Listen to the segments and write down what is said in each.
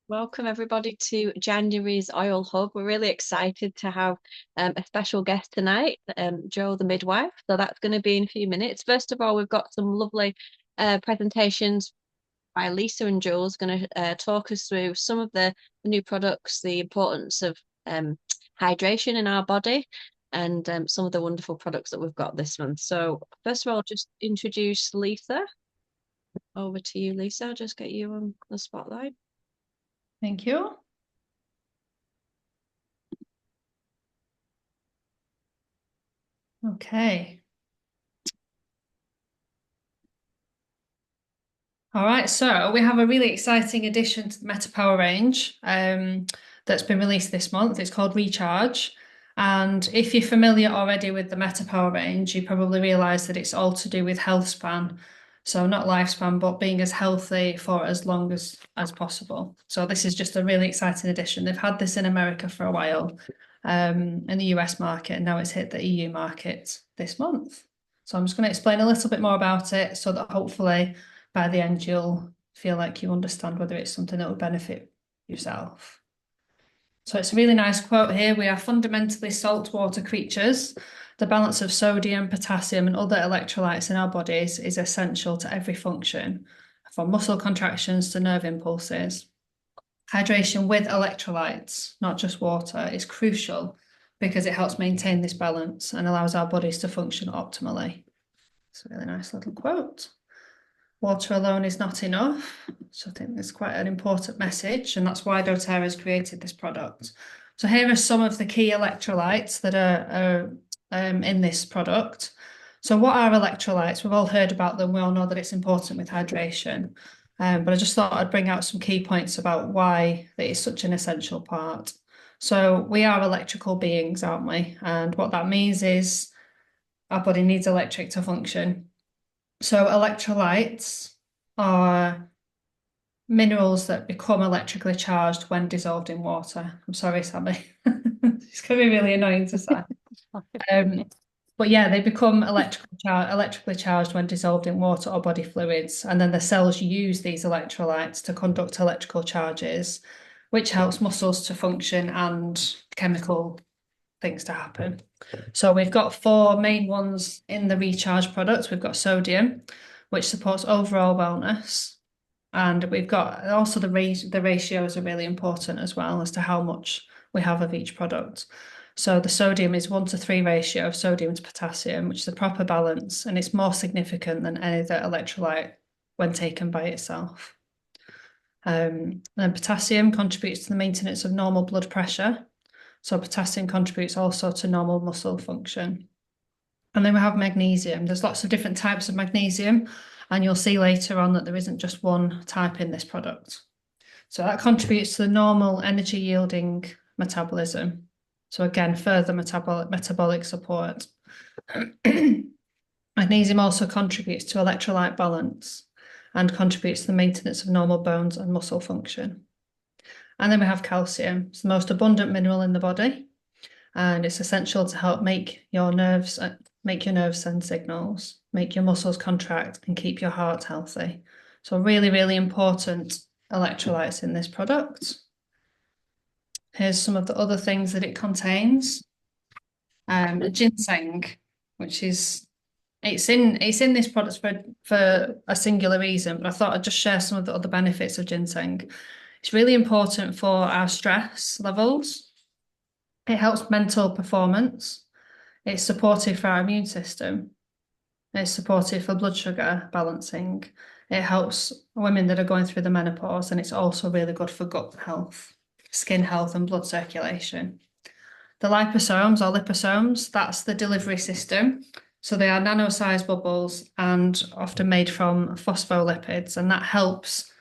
Welcome everybody to January's Oil Hub. We're really excited to have a special guest tonight, Joe the midwife. So that's going to be in a few minutes. First of all, we've got some lovely presentations by Lisa and Jules going to talk us through some of the new products, the importance of hydration in our body, and some of the wonderful products that we've got this month. So first of all, just introduce Lisa. Over to you, Lisa. I'll just get you on the spotlight. Thank you. Okay. All right, so we have a really exciting addition to the MetaPower range that's been released this month. It's called Recharge. And if you're familiar already with the MetaPower range, you probably realise that it's all to do with health span. So not lifespan, but being as healthy for as long as possible. So this is just a really exciting addition. They've had this in America for a while, in the US market, and now it's hit the EU market this month. So I'm just going to explain a little bit more about it so that hopefully by the end you'll feel like you understand whether it's something that will benefit yourself. So it's a really nice quote here. We are fundamentally saltwater creatures. The balance of sodium, potassium, and other electrolytes in our bodies is essential to every function, from muscle contractions to nerve impulses. Hydration with electrolytes, not just water, is crucial because it helps maintain this balance and allows our bodies to function optimally. It's a really nice little quote. Water alone is not enough. So I think it's quite an important message, and that's why doTERRA has created this product. So here are some of the key electrolytes that are in this product. So what are electrolytes? We've all heard about them. We all know that it's important with hydration. But I just thought I'd bring out some key points about why it is such an essential part. So we are electrical beings, aren't we? And what that means is our body needs electric to function. So electrolytes are minerals that become electrically charged when dissolved in water. I'm sorry, Sammy. It's going to be really annoying to say. But yeah, they become electrically charged when dissolved in water or body fluids. And then the cells use these electrolytes to conduct electrical charges, which helps muscles to function and chemical things to happen. So we've got four main ones in the Recharge product. We've got sodium, which supports overall wellness. And we've got also the ratios are really important as well as to how much we have of each product. So the sodium is 1:3 ratio of sodium to potassium, which is a proper balance, and it's more significant than any other electrolyte when taken by itself. Then potassium contributes to the maintenance of normal blood pressure. So potassium contributes also to normal muscle function. And then we have magnesium. There's lots of different types of magnesium, and you'll see later on that there isn't just one type in this product. So that contributes to the normal energy yielding metabolism. So again, further metabolic support. Magnesium also contributes to electrolyte balance and contributes to the maintenance of normal bones and muscle function. And then we have calcium. It's the most abundant mineral in the body, and it's essential to help make your nerves send signals, make your muscles contract, and keep your heart healthy. So really, really important electrolytes in this product. Here's some of the other things that it contains. Ginseng, which is it's in this product for a singular reason, but I thought I'd just share some of the other benefits of ginseng. It's really important for our stress levels. It helps mental performance. It's supportive for our immune system. It's supportive for blood sugar balancing. It helps women that are going through the menopause, and it's also really good for gut health, skin health, and blood circulation. The liposomes or liposomes, that's the delivery system. So they are nano-sized bubbles and often made from phospholipids, and that helps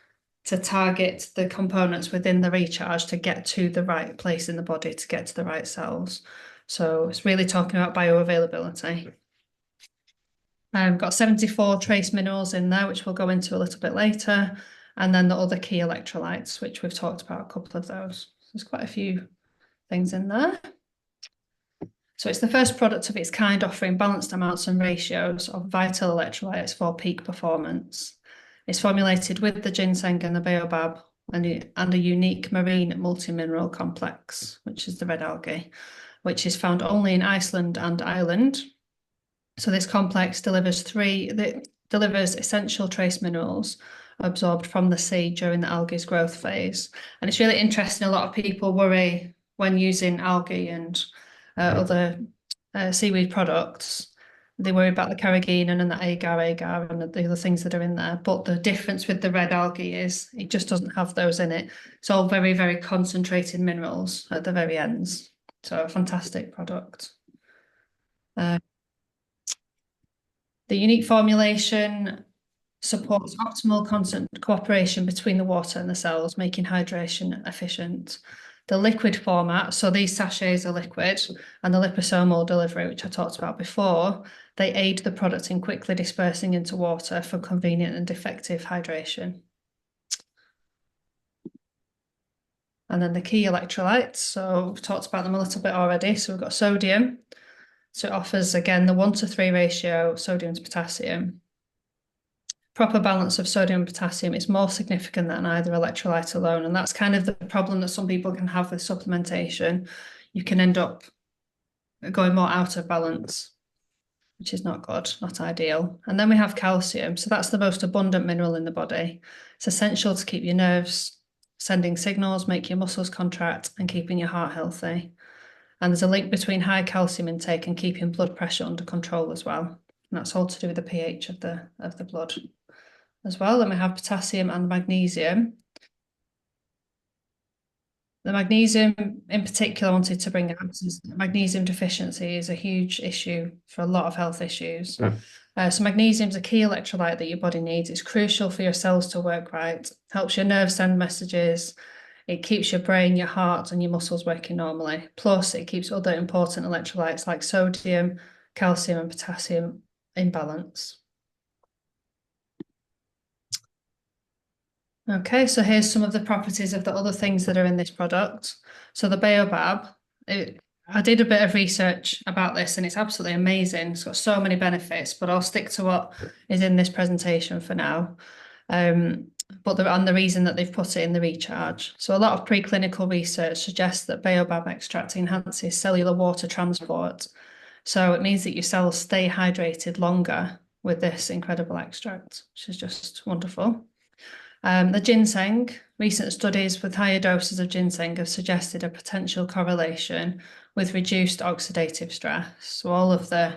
to target the components within the recharge to get to the right place in the body, to get to the right cells. So it's really talking about bioavailability. Got 74 trace minerals in there, which we'll go into a little bit later. And then the other key electrolytes, which we've talked about a couple of those. There's quite a few things in there. So it's the first product of its kind offering balanced amounts and ratios of vital electrolytes for peak performance. It's formulated with the ginseng and the baobab and a unique marine multi-mineral complex, which is the red algae, which is found only in Iceland and Ireland. So this complex delivers essential trace minerals absorbed from the sea during the algae's growth phase. And it's really interesting. A lot of people worry when using algae and other seaweed products. They worry about the carrageenan and the agar and the other things that are in there. But the difference with the red algae is it just doesn't have those in it. It's all very, very concentrated minerals at the very ends. So a fantastic product. Uh, the unique formulation supports optimal constant cooperation between the water and the cells, making hydration efficient. The liquid format, so these sachets are liquid, and the liposomal delivery, which I talked about before, they aid the product in quickly dispersing into water for convenient and effective hydration. And then the key electrolytes, so we've talked about them a little bit already. So we've got sodium. So it offers, again, the 1:3 ratio sodium to potassium. Proper balance of sodium and potassium is more significant than either electrolyte alone. And that's kind of the problem that some people can have with supplementation. You can end up going more out of balance, which is not good, not ideal. And then we have calcium. So that's the most abundant mineral in the body. It's essential to keep your nerves sending signals, make your muscles contract, and keeping your heart healthy. And there's a link between high calcium intake and keeping blood pressure under control as well. And that's all to do with the pH of the blood as well. Then we have potassium and magnesium. The magnesium in particular I wanted to bring up is magnesium deficiency is a huge issue for a lot of health issues. So magnesium is a key electrolyte that your body needs. It's crucial for your cells to work right, helps your nerves send messages. It keeps your brain, your heart, and your muscles working normally. Plus, it keeps other important electrolytes like sodium, calcium, and potassium in balance. Okay, so here's some of the properties of the other things that are in this product. So the baobab, I did a bit of research about this and it's absolutely amazing. It's got so many benefits, but I'll stick to what is in this presentation for now. But the reason that they've put it in the recharge. So a lot of preclinical research suggests that baobab extract enhances cellular water transport. So it means that your cells stay hydrated longer with this incredible extract, which is just wonderful. The ginseng, recent studies with higher doses of ginseng have suggested a potential correlation with reduced oxidative stress. So all of the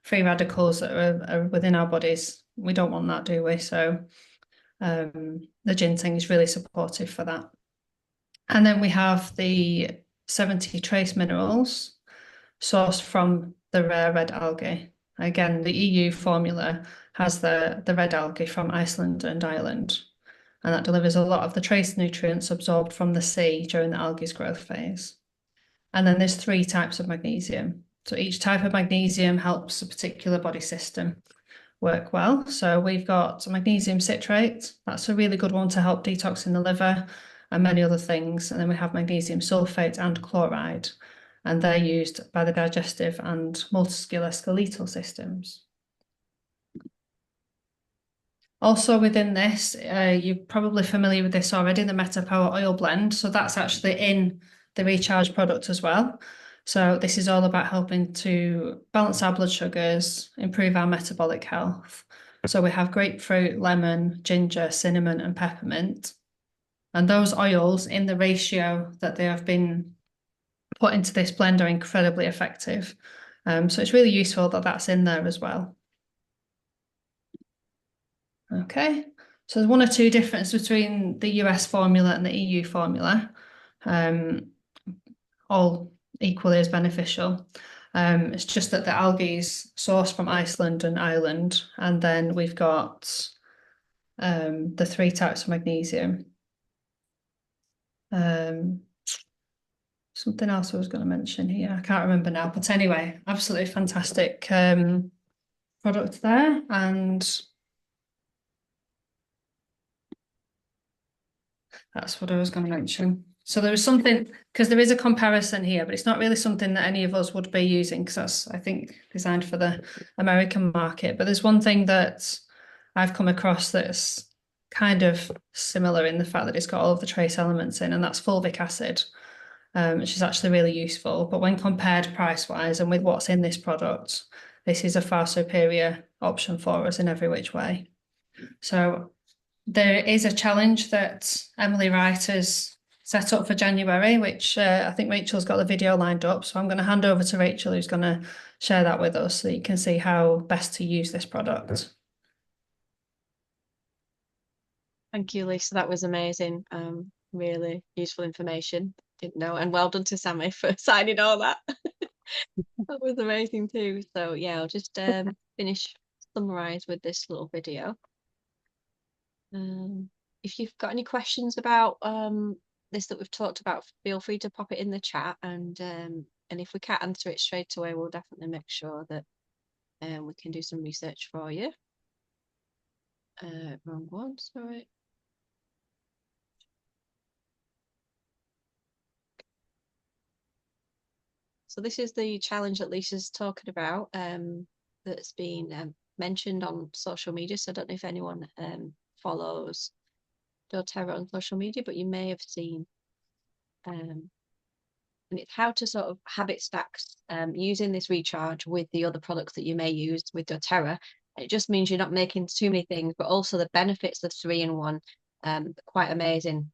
free radicals that are within our bodies, we don't want that, do we? So the ginseng is really supportive for that. And then we have the 70 trace minerals sourced from the rare red algae. Again, the EU formula has the red algae from Iceland and Ireland, and that delivers a lot of the trace nutrients absorbed from the sea during the algae's growth phase. And then there's 3 types of magnesium. So each type of magnesium helps a particular body system work well. So we've got magnesium citrate. That's a really good one to help detoxing the liver and many other things. And then we have magnesium sulfate and chloride, and they're used by the digestive and musculoskeletal systems. Also within this, you're probably familiar with this already, the MetaPower oil blend. So that's actually in the Recharge product as well. So this is all about helping to balance our blood sugars, improve our metabolic health. So we have grapefruit, lemon, ginger, cinnamon, and peppermint. And those oils in the ratio that they have been put into this blend are incredibly effective. So it's really useful that that's in there as well. Okay, so there's 1 or 2 differences between the US formula and the EU formula, all equally as beneficial. It's just that the algae is sourced from Iceland and Ireland, and then we've got the 3 types of magnesium. Something else I was going to mention here, I can't remember now, but anyway, absolutely fantastic product there. And that's what I was going to mention. So there was something, because there is a comparison here, but it's not really something that any of us would be using, because that's, I think, designed for the American market. But there's one thing that I've come across that's kind of similar in the fact that it's got all of the trace elements in, and that's fulvic acid, which is actually really useful. But when compared price-wise and with what's in this product, this is a far superior option for us in every which way. So there is a challenge that Emily Wright has set up for January, which I think Rachel's got the video lined up. So I'm going to hand over to Rachel, who's going to share that with us so you can see how best to use this product. Thank you, Lisa. That was amazing. Really useful information. Didn't know. And well done to Sammy for signing all that. That was amazing too. So yeah, I'll just finish summarize with this little video. If you've got any questions about this that we've talked about, feel free to pop it in the chat, and if we can't answer it straight away, we'll definitely make sure that we can do some research for you. Wrong one, sorry. So this is the challenge that Lisa's talking about, that's been mentioned on social media. So I don't know if anyone follows doTERRA on social media, but you may have seen. And it's how to sort of habit stack using this recharge with the other products that you may use with doTERRA. It just means you're not making too many things, but also the benefits of 3-in-1, quite amazing.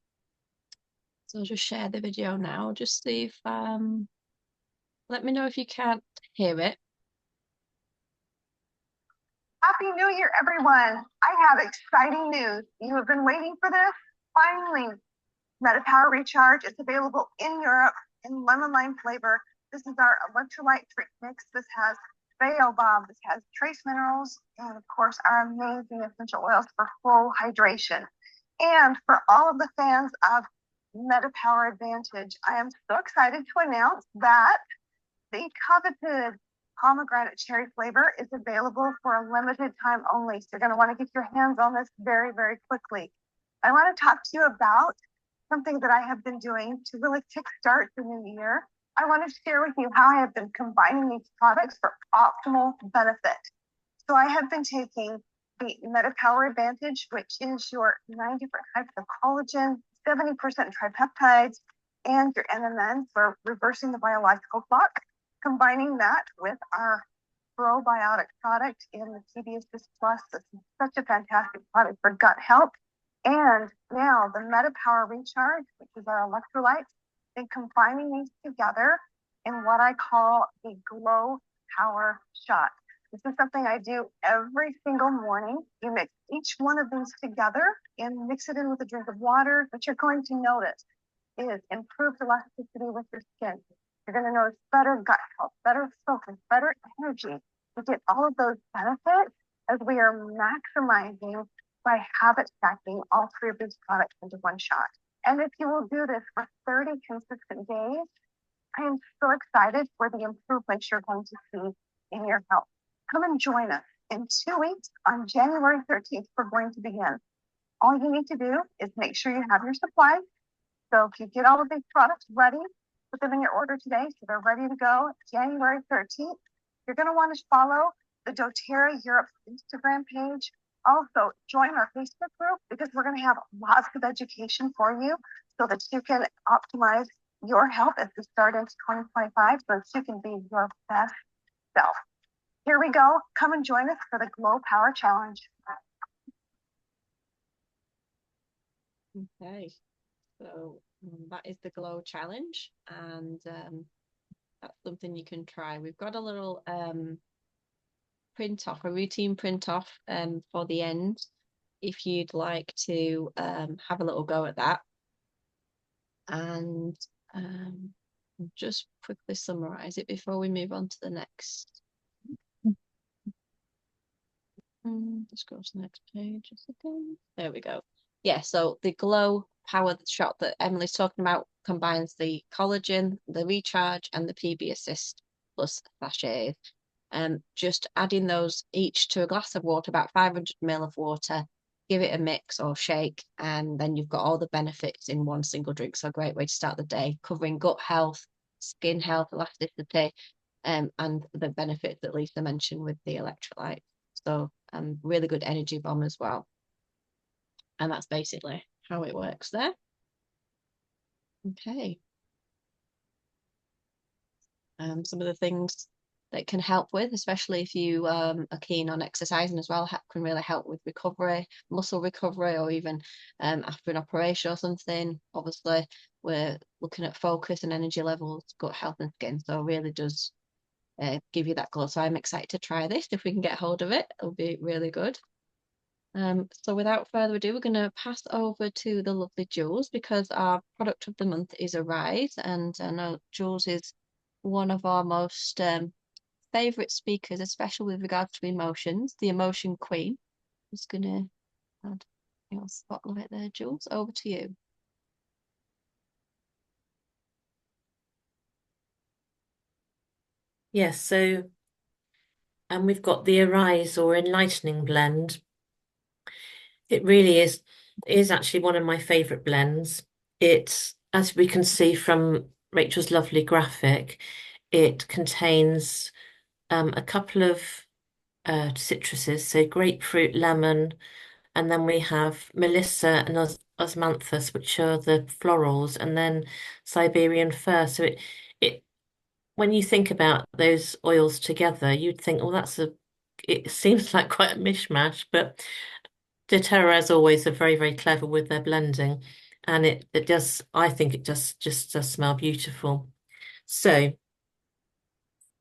So I'll just share the video now, just see if let me know if you can't hear it. Happy New Year, everyone. I have exciting news. You have been waiting for this. Finally, MetaPower Recharge is available in Europe in lemon lime flavor. This is our electrolyte drink mix. This has baobab, this has trace minerals, and of course, our amazing essential oils for full hydration. And for all of the fans of MetaPower Advantage, I am so excited to announce that the coveted pomegranate cherry flavor is available for a limited time only. So you're going to want to get your hands on this very, very quickly. I want to talk to you about something that I have been doing to really kickstart the new year. I want to share with you how I have been combining these products for optimal benefit. So I have been taking the MetaPower Advantage, which is your 9 different types of collagen, 70% tripeptides, and your NMN for reversing the biological clock, combining that with our probiotic product in the TB Assist Plus. This is such a fantastic product for gut health. And now the MetaPower Recharge, which is our electrolytes, and combining these together in what I call the Glow Power Shot. This is something I do every single morning. You mix each one of these together and mix it in with a drink of water. What you're going to notice is improved elasticity with your skin. You're going to notice better gut health, better focus, better energy. You get all of those benefits as we are maximizing by habit stacking all 3 of these products into one shot. And if you will do this for 30 consistent days, I am so excited for the improvements you're going to see in your health. Come and join us. In 2 weeks, on January 13th, we're going to begin. All you need to do is make sure you have your supplies. So if you get all of these products ready, put them in your order today so they're ready to go January 13th. You're going to want to follow the doTERRA Europe Instagram page. Also, join our Facebook group because we're going to have lots of education for you so that you can optimize your health as we start into 2025 so that you can be your best self. Here we go. Come and join us for the Glow Power Challenge. Okay, so that is the Glow Challenge, and that's something you can try. We've got a little print off, a routine print off for the end, if you'd like to have a little go at that. And just quickly summarize it before we move on to the next. Let's go to the next page a second. There we go. Yeah, so the Glow Power Shot that Emily's talking about combines the collagen, the recharge, and the PB Assist Plus sachets. Just adding those each to a glass of water, about 500 ml of water, give it a mix or shake, and then you've got all the benefits in one single drink. So a great way to start the day, covering gut health, skin health, elasticity, and the benefits that Lisa mentioned with the electrolytes. So really good energy bomb as well. And that's basically how it works there. Okay. Some of the things that can help with, especially if you are keen on exercising as well, can really help with recovery, muscle recovery, or even after an operation or something. Obviously, we're looking at focus and energy levels, gut health and skin, so it really does give you that glow. So I'm excited to try this. If we can get hold of it, it'll be really good. So without further ado, we're going to pass over to the lovely Jules because our product of the month is Arise, and I know Jules is one of our most favourite speakers, especially with regards to emotions, the emotion queen. Just going to add your spotlight there, Jules. Over to you. Yes, so we've got the Arise or Enlightening blend. It really is actually one of my favourite blends. It's, as we can see from Rachel's lovely graphic, it contains a couple of citruses, so grapefruit, lemon, and then we have Melissa and Osmanthus, which are the florals, and then Siberian fir. So it when you think about those oils together, you'd think, well, it seems like quite a mishmash, but doTERRA, as always, are very, very clever with their blending, and it does. I think it just does smell beautiful. So,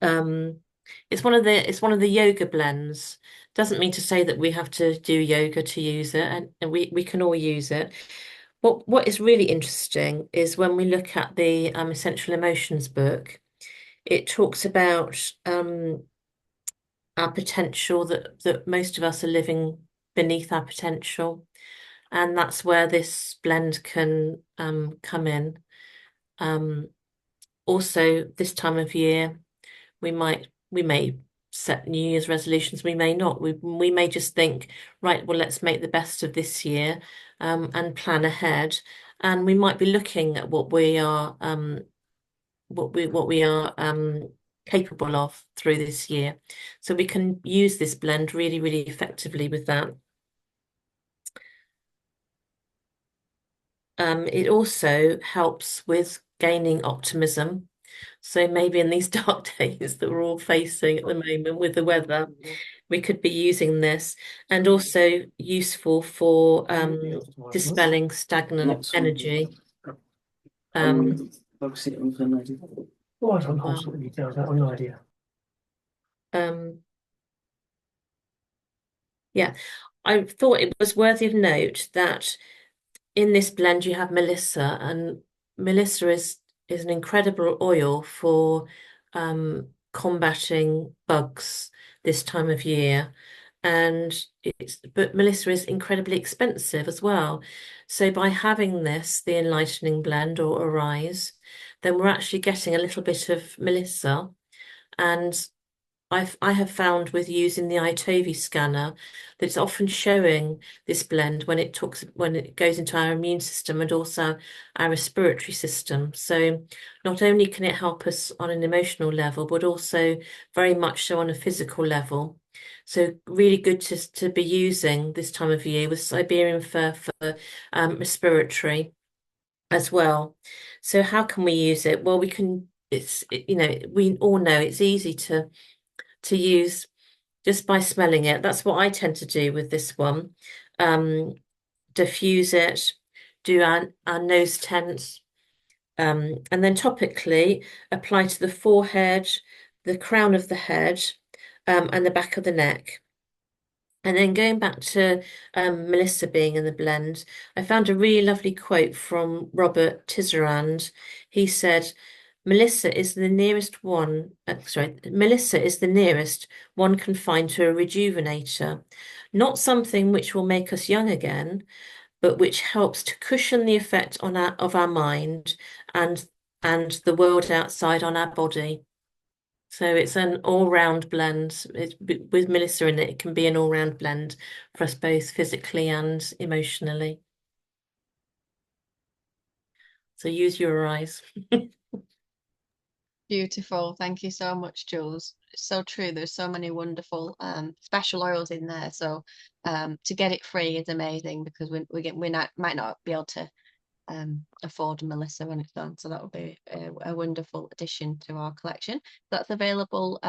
it's one of the yoga blends. Doesn't mean to say that we have to do yoga to use it, and we can all use it. What is really interesting is when we look at the Essential Emotions book, it talks about our potential, that most of us are living beneath our potential. And that's where this blend can come in. Also, this time of year, we may set New Year's resolutions, we may not. We may just think, right, well, let's make the best of this year and plan ahead. And we might be looking at what we are capable of through this year. So we can use this blend really, really effectively with that. It also helps with gaining optimism. So maybe in these dark days that we're all facing at the moment with the weather, we could be using this, and also useful for dispelling stagnant energy. Yeah, I thought it was worthy of note that in this blend you have Melissa, and Melissa is an incredible oil for combating bugs this time of year. And but Melissa is incredibly expensive as well. So by having this, the Enlightening blend or Arise, then we're actually getting a little bit of Melissa. And I have found with using the iTovi scanner that it's often showing this blend when it goes into our immune system and also our respiratory system. So not only can it help us on an emotional level, but also very much so on a physical level. So really good to be using this time of year with Siberian fir for respiratory as well. So how can we use it? Well, we all know it's easy to use just by smelling it. That's what I tend to do with this one. Diffuse it, do our nose tent, and then topically apply to the forehead, the crown of the head, and the back of the neck. And then going back to Melissa being in the blend, I found a really lovely quote from Robert Tisserand. He said, Melissa is the nearest one can find to a rejuvenator, not something which will make us young again, but which helps to cushion the effect of our mind and the world outside on our body. So it's an all-round blend. With Melissa in it, it can be an all-round blend for us both physically and emotionally. So use your eyes. Beautiful. Thank you so much, Jules. It's so true. There's so many wonderful special oils in there. So to get it free is amazing because might not be able to afford Melissa on its own. So that would be a wonderful addition to our collection. That's available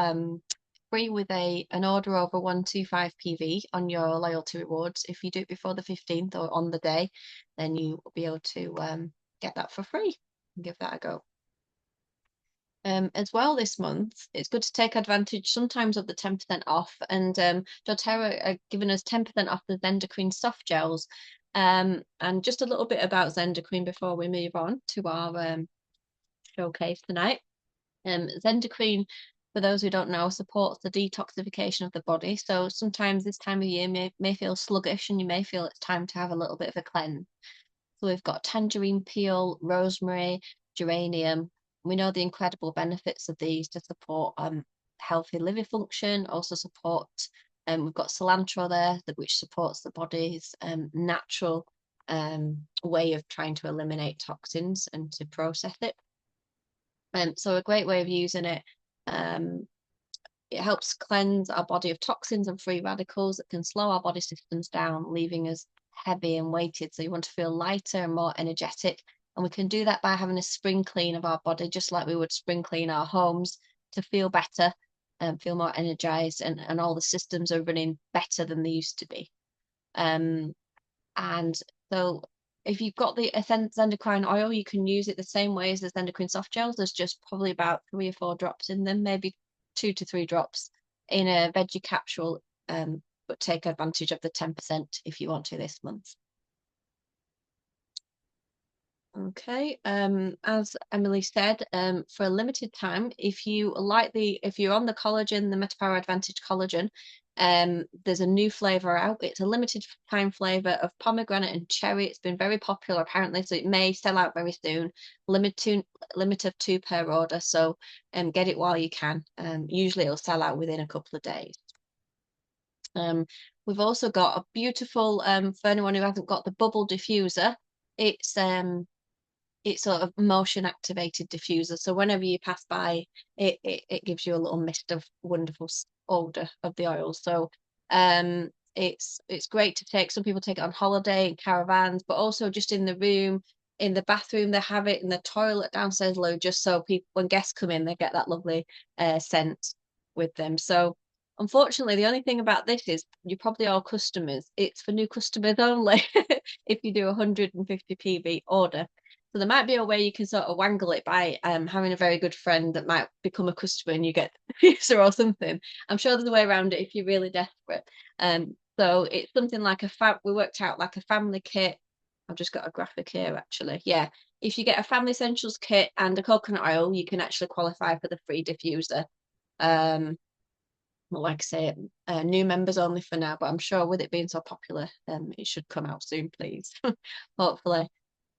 free with an order over 125 PV on your loyalty rewards. If you do it before the 15th or on the day, then you will be able to get that for free and give that a go. As well this month, it's good to take advantage sometimes of the 10% off. And doTERRA are giving us 10% off the Zendocrine soft gels. And just a little bit about Zendocrine before we move on to our showcase tonight. Zendocrine, for those who don't know, supports the detoxification of the body. So sometimes this time of year may feel sluggish and you may feel it's time to have a little bit of a cleanse. So we've got tangerine peel, rosemary, geranium. We know the incredible benefits of these to support healthy liver function, also support, we've got cilantro there, which supports the body's natural way of trying to eliminate toxins and to process it. So a great way of using it. It helps cleanse our body of toxins and free radicals that can slow our body systems down, leaving us heavy and weighted. So you want to feel lighter and more energetic. And we can do that by having a spring clean of our body, just like we would spring clean our homes to feel better and feel more energized, and all the systems are running better than they used to be. And so if you've got the Zendocrine oil, you can use it the same way as the Zendocrine soft gels. There's just probably about 3 or 4 drops in them, maybe 2 to 3 drops in a veggie capsule, but take advantage of the 10% if you want to this month. Okay, as Emily said, for a limited time, if you're on the collagen, the MetaPower Advantage collagen, there's a new flavor out. It's a limited time flavor of pomegranate and cherry. It's been very popular apparently, so it may sell out very soon. Limit of 2 per order, so get it while you can. Usually it'll sell out within a couple of days. We've also got a beautiful, for anyone who hasn't got the bubble diffuser, it's sort of motion activated diffuser. So whenever you pass by, it gives you a little mist of wonderful odor of the oil. So it's great to take. Some people take it on holiday in caravans, but also just in the room, in the bathroom, they have it in the toilet downstairs low, just so people, when guests come in, they get that lovely scent with them. So unfortunately, the only thing about this is you're probably all customers. It's for new customers only if you do 150 PV order. So there might be a way you can sort of wangle it by having a very good friend that might become a customer and you get the diffuser or something. I'm sure there's a way around it if you're really desperate. So it's something like we worked out like a family kit. I've just got a graphic here actually. Yeah, if you get a family essentials kit and a coconut oil, you can actually qualify for the free diffuser. Well, like I say, new members only for now, but I'm sure with it being so popular, it should come out soon, please. Hopefully.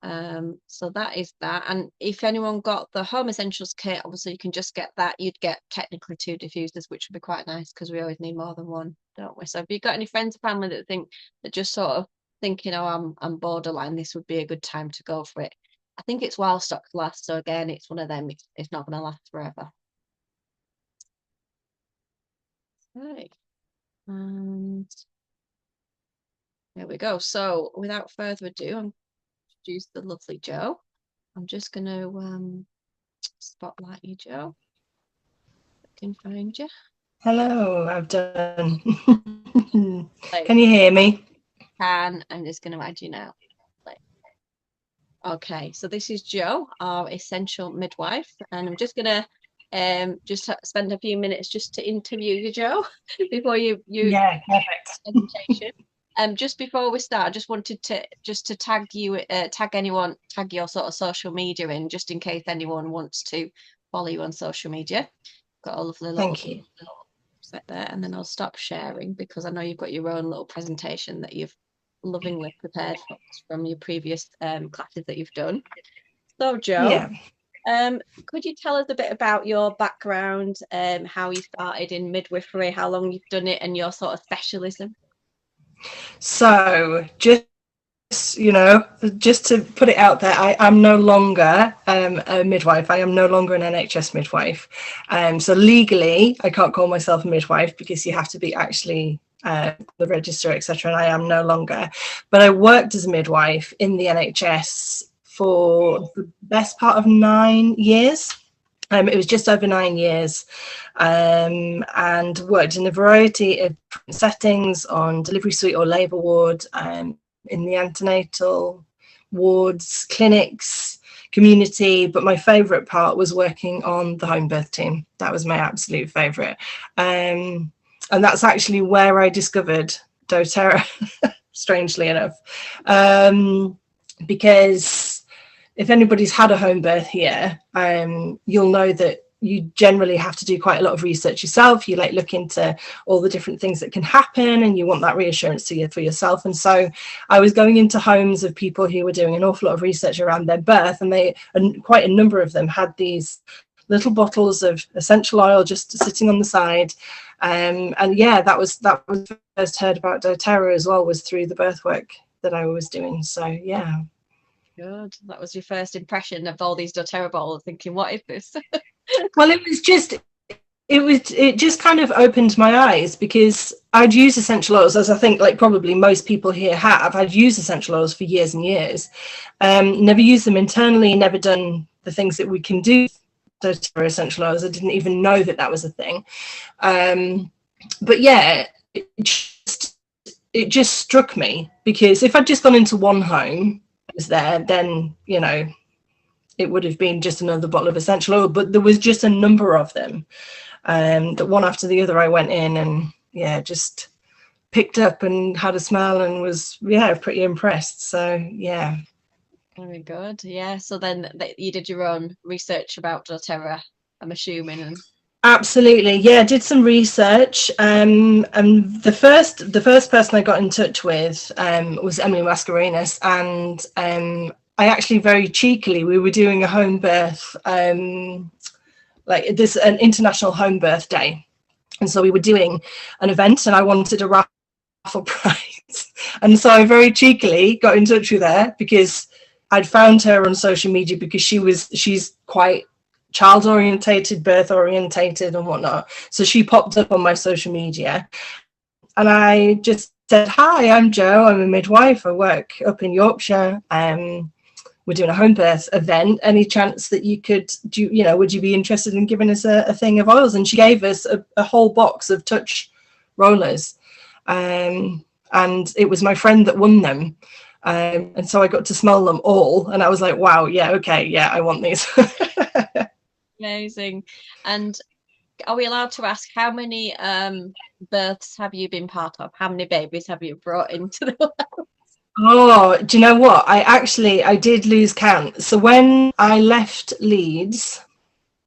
So that is that. And if anyone got the home essentials kit, obviously you can just get that. You'd get technically 2 diffusers, which would be quite nice because we always need more than one, don't we? So if you've got any friends or family that just sort of thinking, oh, I'm borderline, this would be a good time to go for it. I think it's while stocks last. So again, it's one of them. It's not going to last forever. Okay. And there we go. So without further ado, I'm introduce the lovely Jo. I'm just going to spotlight you, Jo. I can find you. Hello, I've done. Can you hear me? I'm just going to add you now. Okay, so this is Jo, our essential midwife, and I'm just going to just spend a few minutes just to interview you, Jo, before you Yeah, perfect. presentation. Just before we start, I just wanted to tag you, tag your sort of social media in, just in case anyone wants to follow you on social media. Got a lovely little Thank you. set there, and then I'll stop sharing because I know you've got your own little presentation that you've lovingly prepared for us from your previous classes that you've done. So, Jo, could you tell us a bit about your background, how you started in midwifery, how long you've done it, and your sort of specialism? So just you know, just to put it out there, I am no longer a midwife. I am no longer an NHS midwife. So legally, I can't call myself a midwife because you have to be actually the register, etc. And I am no longer. But I worked as a midwife in the NHS for the best part of 9 years. It was just over 9 years, and worked in a variety of settings on delivery suite or labour ward, in the antenatal wards, clinics, community. But my favourite part was working on the home birth team. That was my absolute favourite. And that's actually where I discovered doTERRA, strangely enough, because if anybody's had a home birth here, you'll know that you generally have to do quite a lot of research yourself. You like look into all the different things that can happen, and you want that reassurance for yourself. And so I was going into homes of people who were doing an awful lot of research around their birth, and quite a number of them had these little bottles of essential oil just sitting on the side. And yeah, that was first heard about doTERRA as well, was through the birth work that I was doing. So yeah. Good. That was your first impression of all these doTERRA bottles, thinking, what is this? Well, it just kind of opened my eyes, because I'd used essential oils, as I think like probably most people here have. I'd used essential oils for years and years, never used them internally, never done the things that we can do with doTERRA essential oils. I didn't even know that that was a thing. But yeah, it just struck me, because if I'd just gone into one home, was there, then, you know, it would have been just another bottle of essential oil. But there was just a number of them, that one after the other I went in and yeah, just picked up and had a smell and was pretty impressed. So yeah. Very good. Yeah. So then you did your own research about doTERRA, I'm assuming. And absolutely, yeah, did some research, and the first person I got in touch with was Emily Mascarenas, and I actually very cheekily, we were doing a home birth, like this, an international home birth day, and so we were doing an event, and I wanted a raffle prize, and so I very cheekily got in touch with her, because I'd found her on social media, because she's quite child orientated, birth orientated and whatnot. So she popped up on my social media, and I just said, hi, I'm Jo, I'm a midwife, I work up in Yorkshire, we're doing a home birth event, any chance that you could do, you know, would you be interested in giving us a thing of oils? And she gave us a whole box of touch rollers, and it was my friend that won them. And so I got to smell them all, and I was like, wow, yeah, okay, yeah, I want these. amazing. And are we allowed to ask, how many births have you been part of? How many babies have you brought into the world? Oh, do you know what? I did lose count. So when I left Leeds,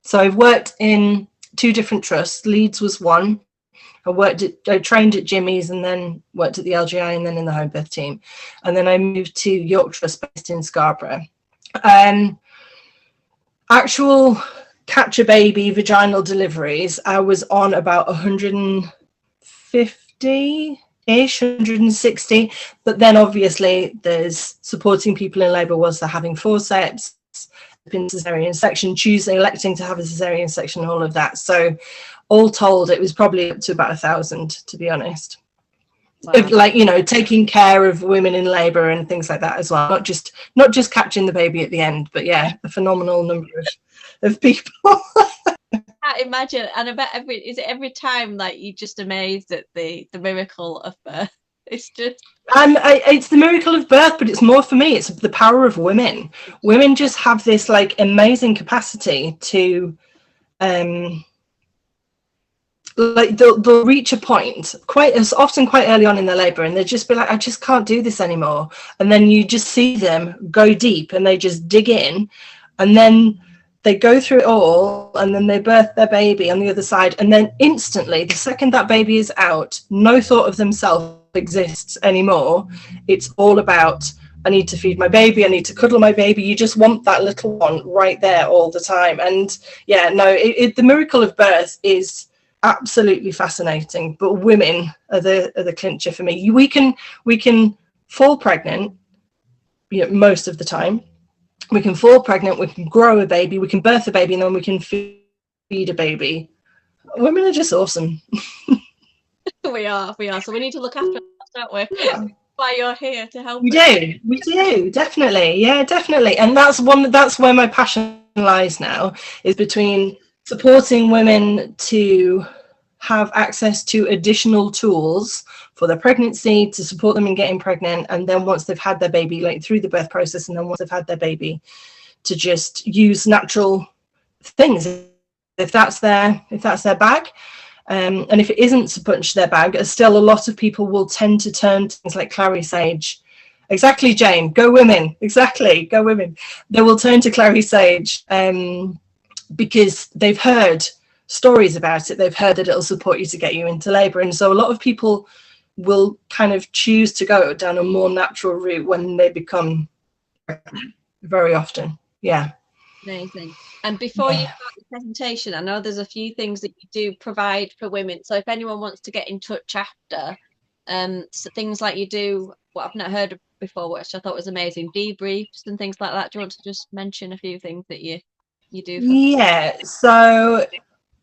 so I've worked in 2 different trusts. Leeds was one. I trained at Jimmy's, and then worked at the LGI, and then in the home birth team. And then I moved to York Trust, based in Scarborough. Actual catch a baby vaginal deliveries, I was on about 150-ish, 160. But then obviously there's supporting people in labour whilst they're having forceps, cesarean section, choosing, electing to have a cesarean section, all of that. So all told, it was probably up to about 1,000, to be honest. Wow. Like, you know, taking care of women in labour and things like that as well. Not just catching the baby at the end, but yeah, a phenomenal number of people. I can't imagine. And I bet every time, like, you're just amazed at the miracle of birth. It's just it's the miracle of birth, but it's more, for me, it's the power of women. Women just have this like amazing capacity to like they'll reach a point quite early on in their labor, and they'll just be like, I just can't do this anymore. And then you just see them go deep, and they just dig in, and then they go through it all, and then they birth their baby on the other side, and then instantly, the second that baby is out, no thought of themselves exists anymore. It's all about, I need to feed my baby, I need to cuddle my baby. You just want that little one right there all the time. And yeah, no, the miracle of birth is absolutely fascinating, but women are the clincher for me. We can fall pregnant most of the time. We can fall pregnant, we can grow a baby, we can birth a baby, and then we can feed a baby. Women are just awesome. We are. So we need to look after ourselves, don't we? Yeah. Why you're here to help We us. do, definitely. Yeah, definitely. And that's where my passion lies now, is between supporting women to have access to additional tools for their pregnancy, to support them in getting pregnant, and then once they've had their baby, like through the birth process, and then once they've had their baby, to just use natural things if that's their bag. And if it isn't so much their bag, still a lot of people will tend to turn to things like clary sage. Exactly, Jane. Go women. Exactly, go women. They will turn to clary sage because they've heard stories about it. They've heard that it'll support you to get you into labour. And so a lot of people will kind of choose to go down a more natural route when they become pregnant, very often. Yeah. Amazing. And before you start the presentation, I know there's a few things that you do provide for women. So if anyone wants to get in touch after, so things like you do what I've not heard of before, which I thought was amazing, debriefs and things like that. Do you want to just mention a few things that you do? Yeah. So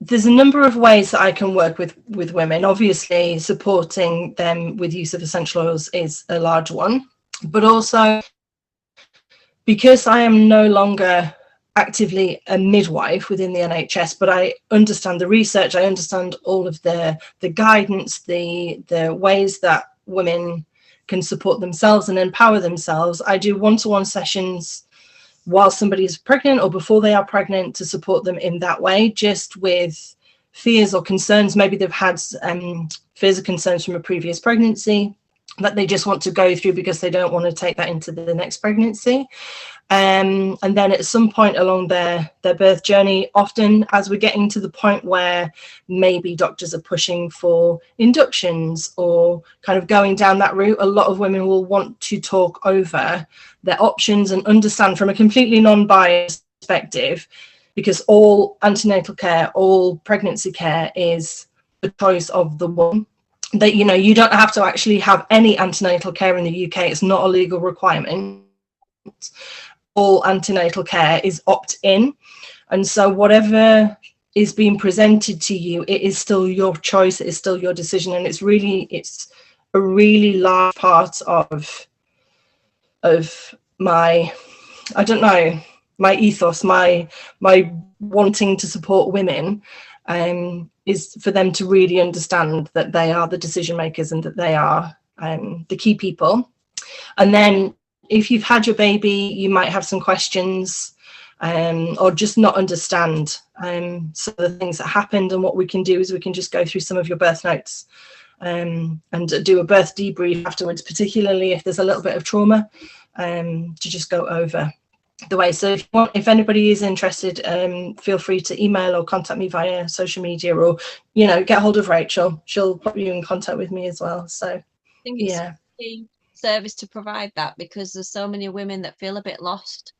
there's a number of ways that I can work with women. Obviously, supporting them with use of essential oils is a large one, but also because I am no longer actively a midwife within the NHS, but I understand the research, I understand all of the guidance, the ways that women can support themselves and empower themselves. I do one-to-one sessions while somebody is pregnant or before they are pregnant to support them in that way, just with fears or concerns. Maybe they've had fears or concerns from a previous pregnancy that they just want to go through because they don't want to take that into the next pregnancy. And then at some point along their birth journey, often as we're getting to the point where maybe doctors are pushing for inductions or kind of going down that route, a lot of women will want to talk over their options and understand from a completely non-biased perspective, because all antenatal care, all pregnancy care is the choice of the woman. That, you know, you don't have to actually have any antenatal care in the UK. It's not a legal requirement. All antenatal care is opt-in, and so whatever is being presented to you, it is still your choice, it is still your decision, and it's a really large part of my, I don't know, my ethos, my wanting to support women, is for them to really understand that they are the decision makers and that they are the key people. And then if you've had your baby, you might have some questions or just not understand some of the things that happened. And what we can do is we can just go through some of your birth notes and do a birth debrief afterwards, particularly if there's a little bit of trauma, to just go over the way. So if anybody is interested, feel free to email or contact me via social media, or, you know, get hold of Rachel. She'll put you in contact with me as well. So I think it's a key service to provide that, because there's so many women that feel a bit lost,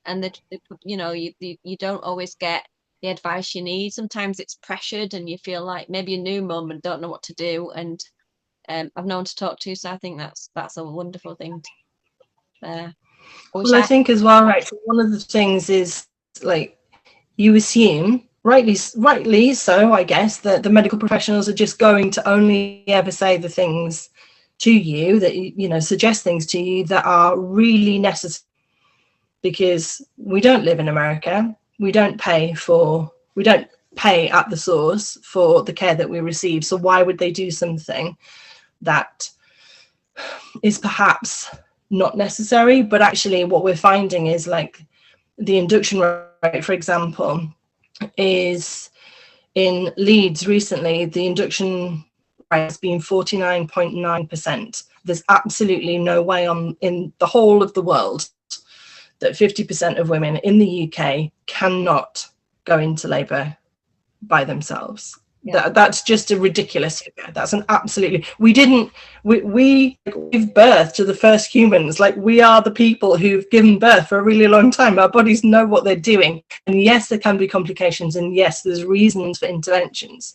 and that, you know, you don't always get the advice you need. Sometimes it's pressured and you feel like maybe a new mum and don't know what to do, and I've no one to talk to, so I think that's a wonderful thing to, well, I think as well, right, one of the things is, like, you assume, rightly so, I guess, that the medical professionals are just going to only ever say the things to you that, you know, suggest things to you that are really necessary, because we don't live in America. We don't pay at the source for the care that we receive. So why would they do something that is perhaps not necessary? But actually what we're finding is, like, the induction rate, for example, is in Leeds recently, the induction rate has been 49.9%. There's absolutely no way in the whole of the world that 50% of women in the UK cannot go into labour by themselves. Yeah. That's just a ridiculous figure. That's an absolutely, we give birth to the first humans. Like, we are the people who've given birth for a really long time. Our bodies know what they're doing. And yes, there can be complications, and yes, there's reasons for interventions.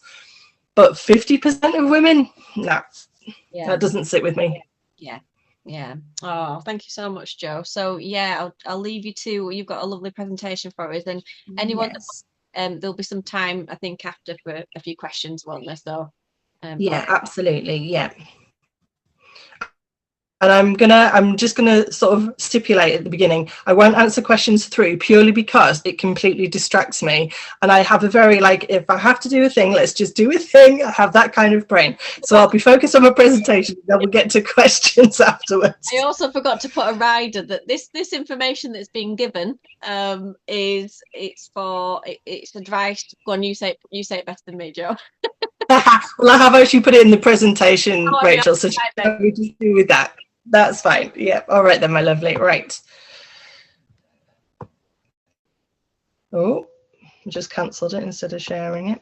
But 50% of women, no, that doesn't sit with me. Yeah. Yeah. Oh, thank you so much, Joe. So yeah, I'll leave you to, you've got a lovely presentation for us, and anyone Yes. there'll be some time I think after for a few questions, won't there? So Yeah, absolutely. Yeah. And I'm just gonna sort of stipulate at the beginning, I won't answer questions through purely because it completely distracts me. And I have a very, like, if I have to do a thing, let's just do a thing. I have that kind of brain. So I'll be focused on my presentation, then we'll get to questions afterwards. I also forgot to put a rider that this information that's being given it's advice. Go on, you say it better than me, Joe. Well, I have actually put it in the presentation, Oh, yeah, Rachel, so we just do with that. That's fine. Yeah. All right then, my lovely. Right. Oh, I just cancelled it instead of sharing it.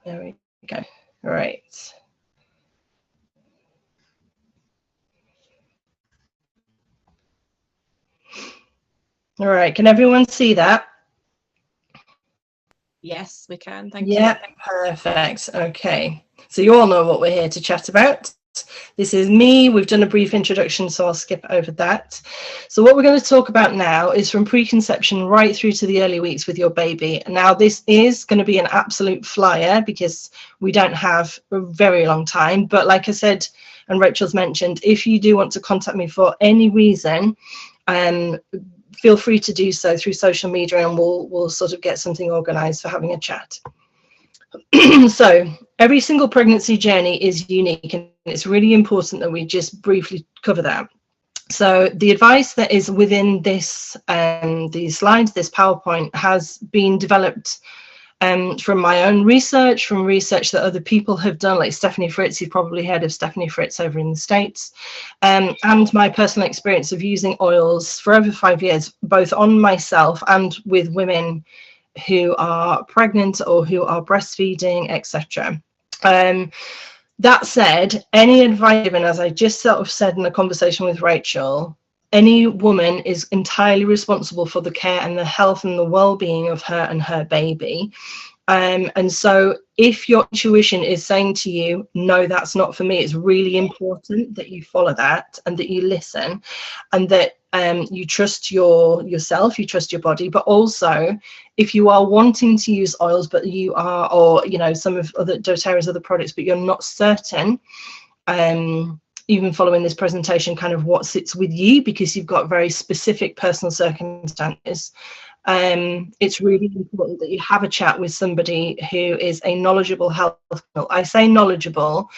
There we go. Right. All right. Can everyone see that? Yes, we can. Thank you. Yeah, perfect. Okay. So you all know what we're here to chat about. This is me. We've done a brief introduction, so I'll skip over that. So what we're going to talk about now is from preconception right through to the early weeks with your baby. Now, this is going to be an absolute flyer because we don't have a very long time. But like I said, and Rachel's mentioned, if you do want to contact me for any reason, feel free to do so through social media, and we'll sort of get something organized for having a chat. So every single pregnancy journey is unique, and it's really important that we just briefly cover that. So the advice that is within this these slides, this PowerPoint, has been developed from my own research, from research that other people have done, like Stephanie Fritz. You've probably heard of Stephanie Fritz over in the States, and my personal experience of using oils for over 5 years, both on myself and with women who are pregnant or who are breastfeeding, etc. That said, any advice given, as I just sort of said in a conversation with Rachel, any woman is entirely responsible for the care and the health and the well-being of her and her baby. And so if your intuition is saying to you, no, that's not for me, it's really important that you follow that and that you listen, and that you trust yourself, you trust your body. But also, if you are wanting to use oils, but you are, or some of other doTERRA's other products, but you're not certain, even following this presentation, kind of what sits with you, because you've got very specific personal circumstances, it's really important that you have a chat with somebody who is a knowledgeable health professional. I say knowledgeable,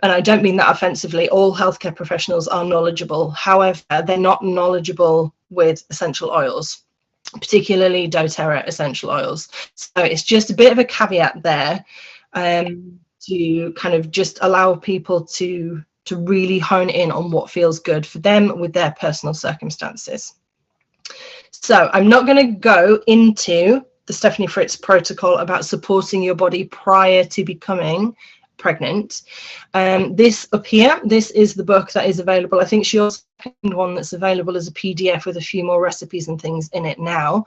and I don't mean that offensively. All healthcare professionals are knowledgeable. However, they're not knowledgeable with essential oils, particularly doTERRA essential oils. So it's just a bit of a caveat there, to kind of just allow people to really hone in on what feels good for them with their personal circumstances. So I'm not going to go into the Stephanie Fritz protocol about supporting your body prior to becoming pregnant. This up here, this is the book that is available. I think she also has one that's available as a PDF with a few more recipes and things in it now.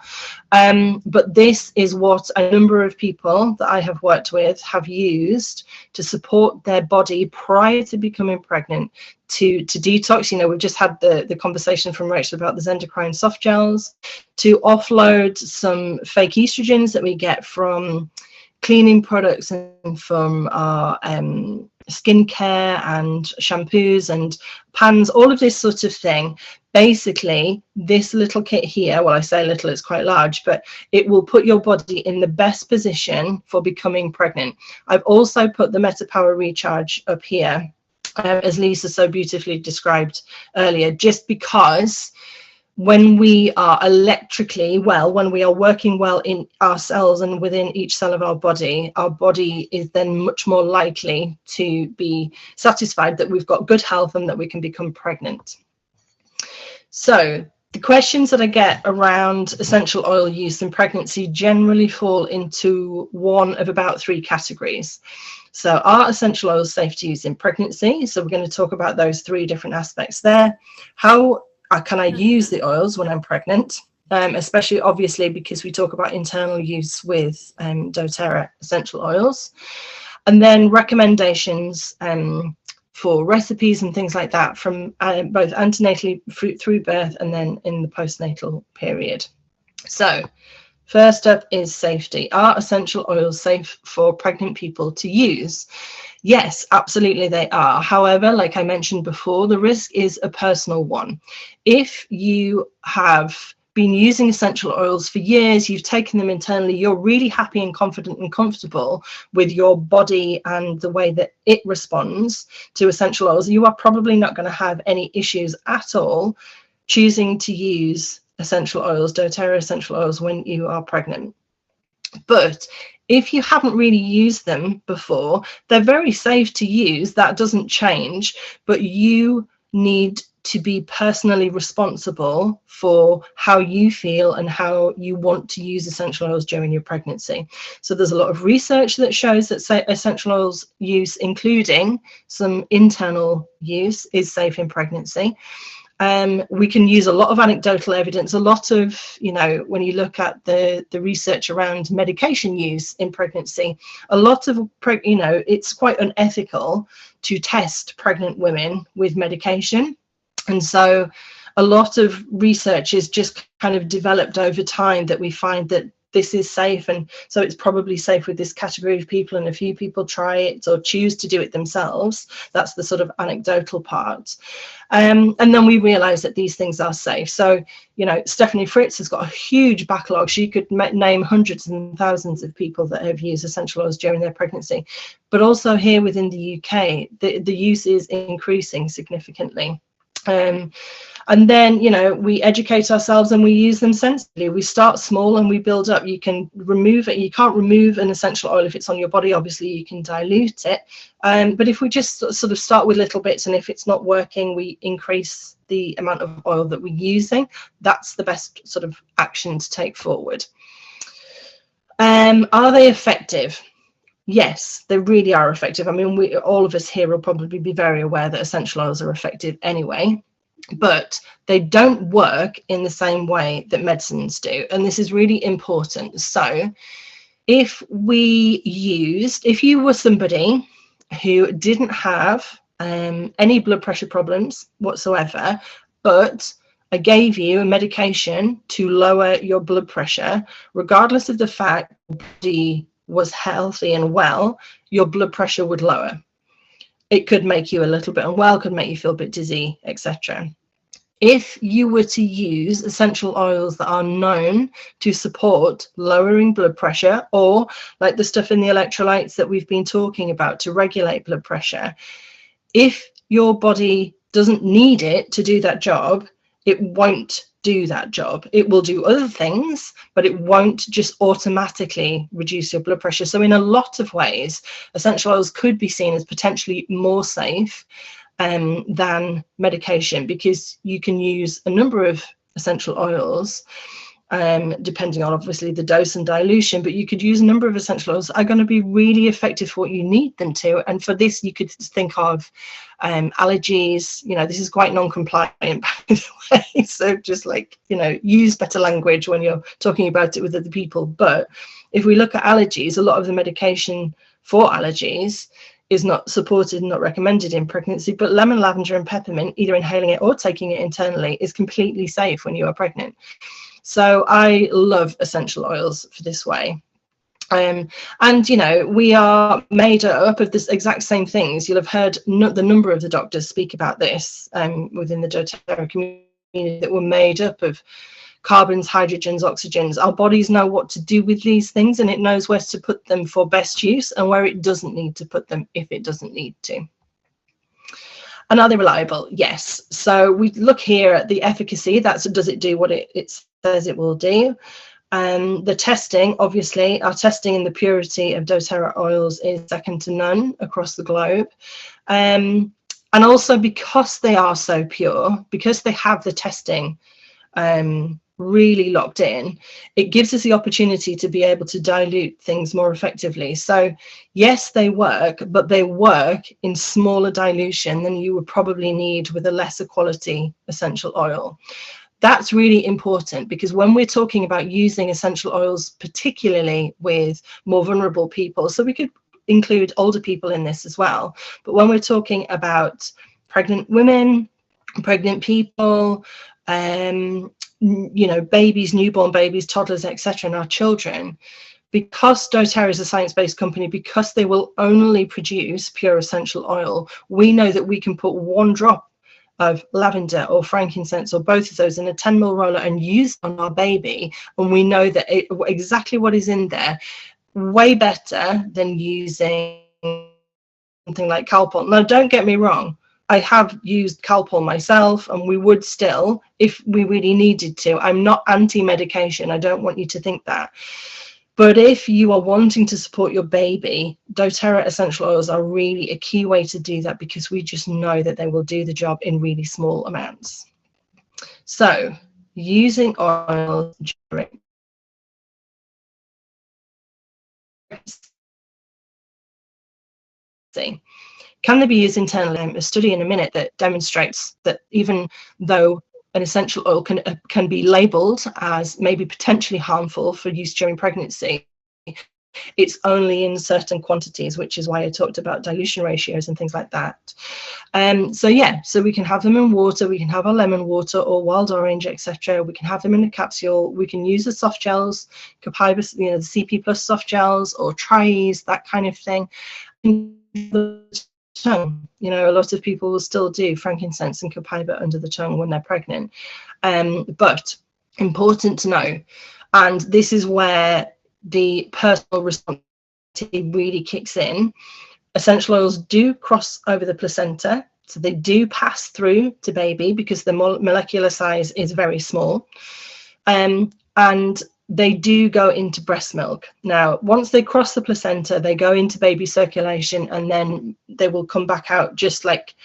But this is what a number of people that I have worked with have used to support their body prior to becoming pregnant, to detox. We've just had the conversation from Rachel about the endocrine soft gels, to offload some fake estrogens that we get from cleaning products and from our skincare and shampoos and pans, all of this sort of thing. Basically, this little kit here, well, I say little, it's quite large, but it will put your body in the best position for becoming pregnant. I've also put the MetaPower Recharge up here, as Lisa so beautifully described earlier, just because when we are electrically well, when we are working well in our cells and within each cell of our body is then much more likely to be satisfied that we've got good health and that we can become pregnant. So the questions that I get around essential oil use in pregnancy generally fall into one of about 3 categories. So are essential oils safe to use in pregnancy? So we're going to talk about those 3 different aspects there. How can I use the oils when I'm pregnant? Especially obviously because we talk about internal use with doTERRA essential oils. And then recommendations for recipes and things like that from both antenatally through birth and then in the postnatal period. So first up is safety. Are essential oils safe for pregnant people to use? Yes, absolutely they are. However, like I mentioned before, the risk is a personal one. If you have been using essential oils for years, you've taken them internally, you're really happy and confident and comfortable with your body and the way that it responds to essential oils, you are probably not going to have any issues at all choosing to use essential oils, doTERRA essential oils, when you are pregnant. But if you haven't really used them before, they're very safe to use. That doesn't change, but you need to be personally responsible for how you feel and how you want to use essential oils during your pregnancy. So there's a lot of research that shows that essential oils use, including some internal use, is safe in pregnancy. We can use a lot of anecdotal evidence, a lot of, when you look at the research around medication use in pregnancy, a lot of, it's quite unethical to test pregnant women with medication. And so a lot of research is just kind of developed over time that we find that this is safe, and so it's probably safe with this category of people, and a few people try it or choose to do it themselves. That's the sort of anecdotal part. And then we realize that these things are safe. So, Stephanie Fritz has got a huge backlog. She could name hundreds and thousands of people that have used essential oils during their pregnancy. But also here within the UK, the use is increasing significantly. And then, we educate ourselves and we use them sensibly. We start small and we build up. You can remove it. You can't remove an essential oil if it's on your body. Obviously, you can dilute it. But if we just sort of start with little bits, and if it's not working, we increase the amount of oil that we're using. That's the best sort of action to take forward. Are they effective? Yes, they really are effective. I mean, all of us here will probably be very aware that essential oils are effective anyway, but they don't work in the same way that medicines do. And this is really important. So if you were somebody who didn't have any blood pressure problems whatsoever, but I gave you a medication to lower your blood pressure, regardless of the fact your body was healthy and well, your blood pressure would lower. It could make you a little bit unwell, could make you feel a bit dizzy, etc. If you were to use essential oils that are known to support lowering blood pressure, or like the stuff in the electrolytes that we've been talking about to regulate blood pressure, if your body doesn't need it to do that job, it won't do that job. It will do other things, but it won't just automatically reduce your blood pressure. So in a lot of ways, essential oils could be seen as potentially more safe than medication, because you can use a number of essential oils depending on obviously the dose and dilution, but you could use a number of essential oils that are going to be really effective for what you need them to. And for this, you could think of allergies. This is quite non-compliant, by the way, so just use better language when you're talking about it with other people. But if we look at allergies, a lot of the medication for allergies is not supported and not recommended in pregnancy, but lemon, lavender and peppermint, either inhaling it or taking it internally, is completely safe when you are pregnant. So I love essential oils for this way. And we are made up of this exact same things. You'll have heard the number of the doctors speak about this within the doTERRA community, that we're made up of carbons, hydrogens, oxygens. Our bodies know what to do with these things, and it knows where to put them for best use and where it doesn't need to put them if it doesn't need to. And are they reliable? Yes. So we look here at the efficacy. That's, does it do what it says it will do? The testing, obviously, our testing in the purity of doTERRA oils is second to none across the globe. And also because they are so pure, because they have the testing really locked in, it gives us the opportunity to be able to dilute things more effectively. So yes, they work, but they work in smaller dilution than you would probably need with a lesser quality essential oil. That's really important, because when we're talking about using essential oils, particularly with more vulnerable people, so we could include older people in this as well. But when we're talking about pregnant women, pregnant people, you know, babies, newborn babies, toddlers, etc., and our children, because doTERRA is a science-based company, because they will only produce pure essential oil, we know that we can put 1 drop of lavender or frankincense or both of those in a 10 ml roller and use on our baby, and we know that exactly what is in there, way better than using something like Calpol. Now, don't get me wrong, I have used Calpol myself, and we would still if we really needed to. I'm not anti-medication, I don't want you to think that. But if you are wanting to support your baby, doTERRA essential oils are really a key way to do that, because we just know that they will do the job in really small amounts. So using oils during pregnancy. Can they be used internally? A study in a minute that demonstrates that even though an essential oil can be labeled as maybe potentially harmful for use during pregnancy, it's only in certain quantities, which is why I talked about dilution ratios and things like that. So yeah, so we can have them in water, we can have our lemon water or wild orange, etc. We can have them in a capsule. We can use the soft gels, Copaiba, you know, the CP plus soft gels, or Tries, that kind of thing. Tongue, you know, a lot of people will still do frankincense and Copaiba under the tongue when they're pregnant, but important to know, and this is where the personal responsibility really kicks in. Essential oils do cross over the placenta, so they do pass through to baby because the molecular size is very small, and they do go into breast milk. Now, once they cross the placenta, they go into baby circulation, and then they will come back out just like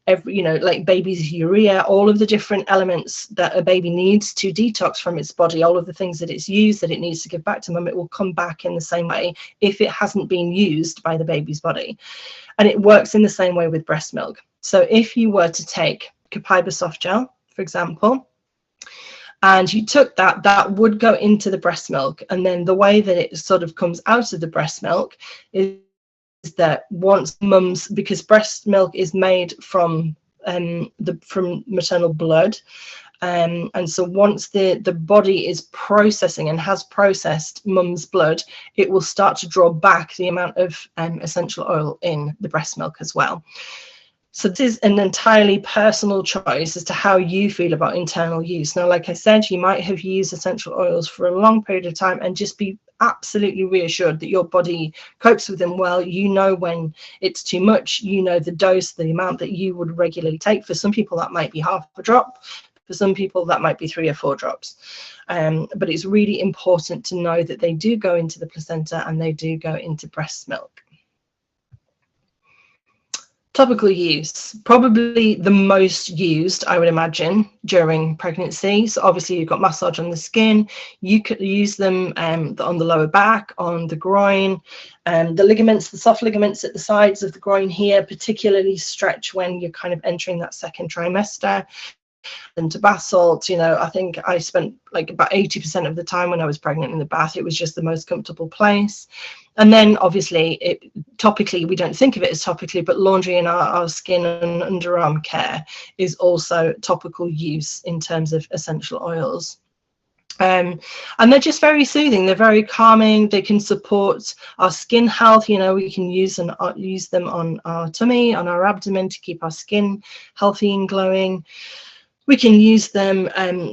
every, you know, like baby's urea, all of the different elements that a baby needs to detox from its body, all of the things that it's used, that it needs to give back to mum, it will come back in the same way if it hasn't been used by the baby's body. And it works in the same way with breast milk. So if you were to take Copaiba soft gel, for example, and you took that, that would go into the breast milk. And then the way that it sort of comes out of the breast milk is that once mums, because breast milk is made from maternal blood, and so once the body is processing and has processed mum's blood, it will start to draw back the amount of essential oil in the breast milk as well. So this is an entirely personal choice as to how you feel about internal use. Now, like I said, you might have used essential oils for a long period of time and just be absolutely reassured that your body copes with them well. You know when it's too much, you know the dose, the amount that you would regularly take. For some people, that might be half a drop. For some people, that might be 3 or 4 drops. But it's really important to know that they do go into the placenta and they do go into breast milk. Topical use, probably the most used, I would imagine, during pregnancy. So obviously you've got massage on the skin. You could use them on the lower back, on the groin, the ligaments, the soft ligaments at the sides of the groin here, particularly stretch when you're kind of entering that second trimester. And to bath salts, you know, I think I spent like about 80% of the time when I was pregnant in the bath. It was just the most comfortable place. And then obviously topically, we don't think of it as topically, but laundry in our skin and underarm care is also topical use in terms of essential oils. And they're just very soothing. They're very calming. They can support our skin health. You know, we can use them on our tummy, on our abdomen, to keep our skin healthy and glowing. We can use them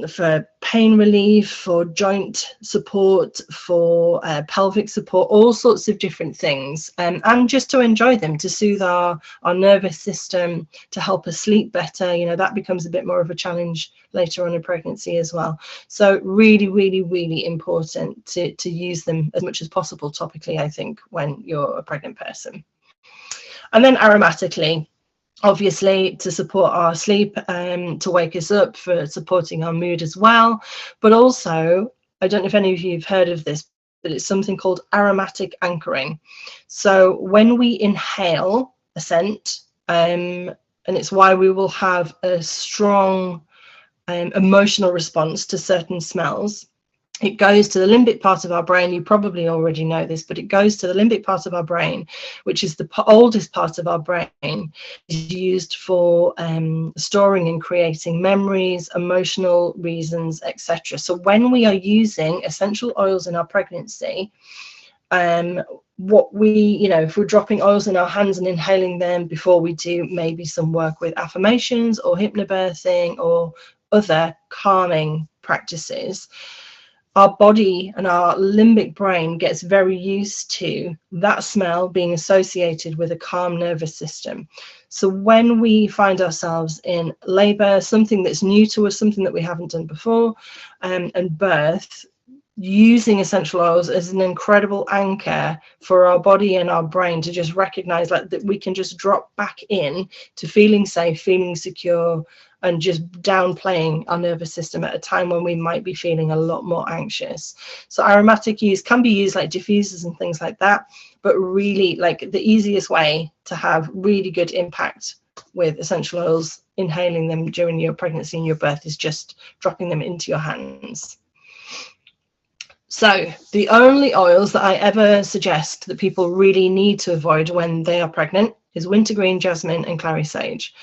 for pain relief, for joint support, for pelvic support, all sorts of different things, and just to enjoy them, to soothe our nervous system, to help us sleep better. You know, that becomes a bit more of a challenge later on in pregnancy as well. So really, really, really important to use them as much as possible topically, I think, when you're a pregnant person. And then aromatically, obviously to support our sleep, to wake us up, for supporting our mood as well. But also, I don't know if any of you have heard of this, but it's something called aromatic anchoring. So when we inhale a scent, and it's why we will have a strong emotional response to certain smells, it goes to the limbic part of our brain. You probably already know this, but it goes to the limbic part of our brain, which is the oldest part of our brain. It's used for storing and creating memories, emotional reasons, etc. So when we are using essential oils in our pregnancy, what we, you know, if we're dropping oils in our hands and inhaling them before we do maybe some work with affirmations or hypnobirthing or other calming practices, our body and our limbic brain gets very used to that smell being associated with a calm nervous system. So when we find ourselves in labor, something that's new to us, something that we haven't done before, and birth, using essential oils is an incredible anchor for our body and our brain to just recognize like that we can just drop back in to feeling safe, feeling secure, and just downplaying our nervous system at a time when we might be feeling a lot more anxious. So aromatic use can be used like diffusers and things like that, but really like the easiest way to have really good impact with essential oils, inhaling them during your pregnancy and your birth, is just dropping them into your hands. So the only oils that I ever suggest that people really need to avoid when they are pregnant is wintergreen, jasmine, and clary sage.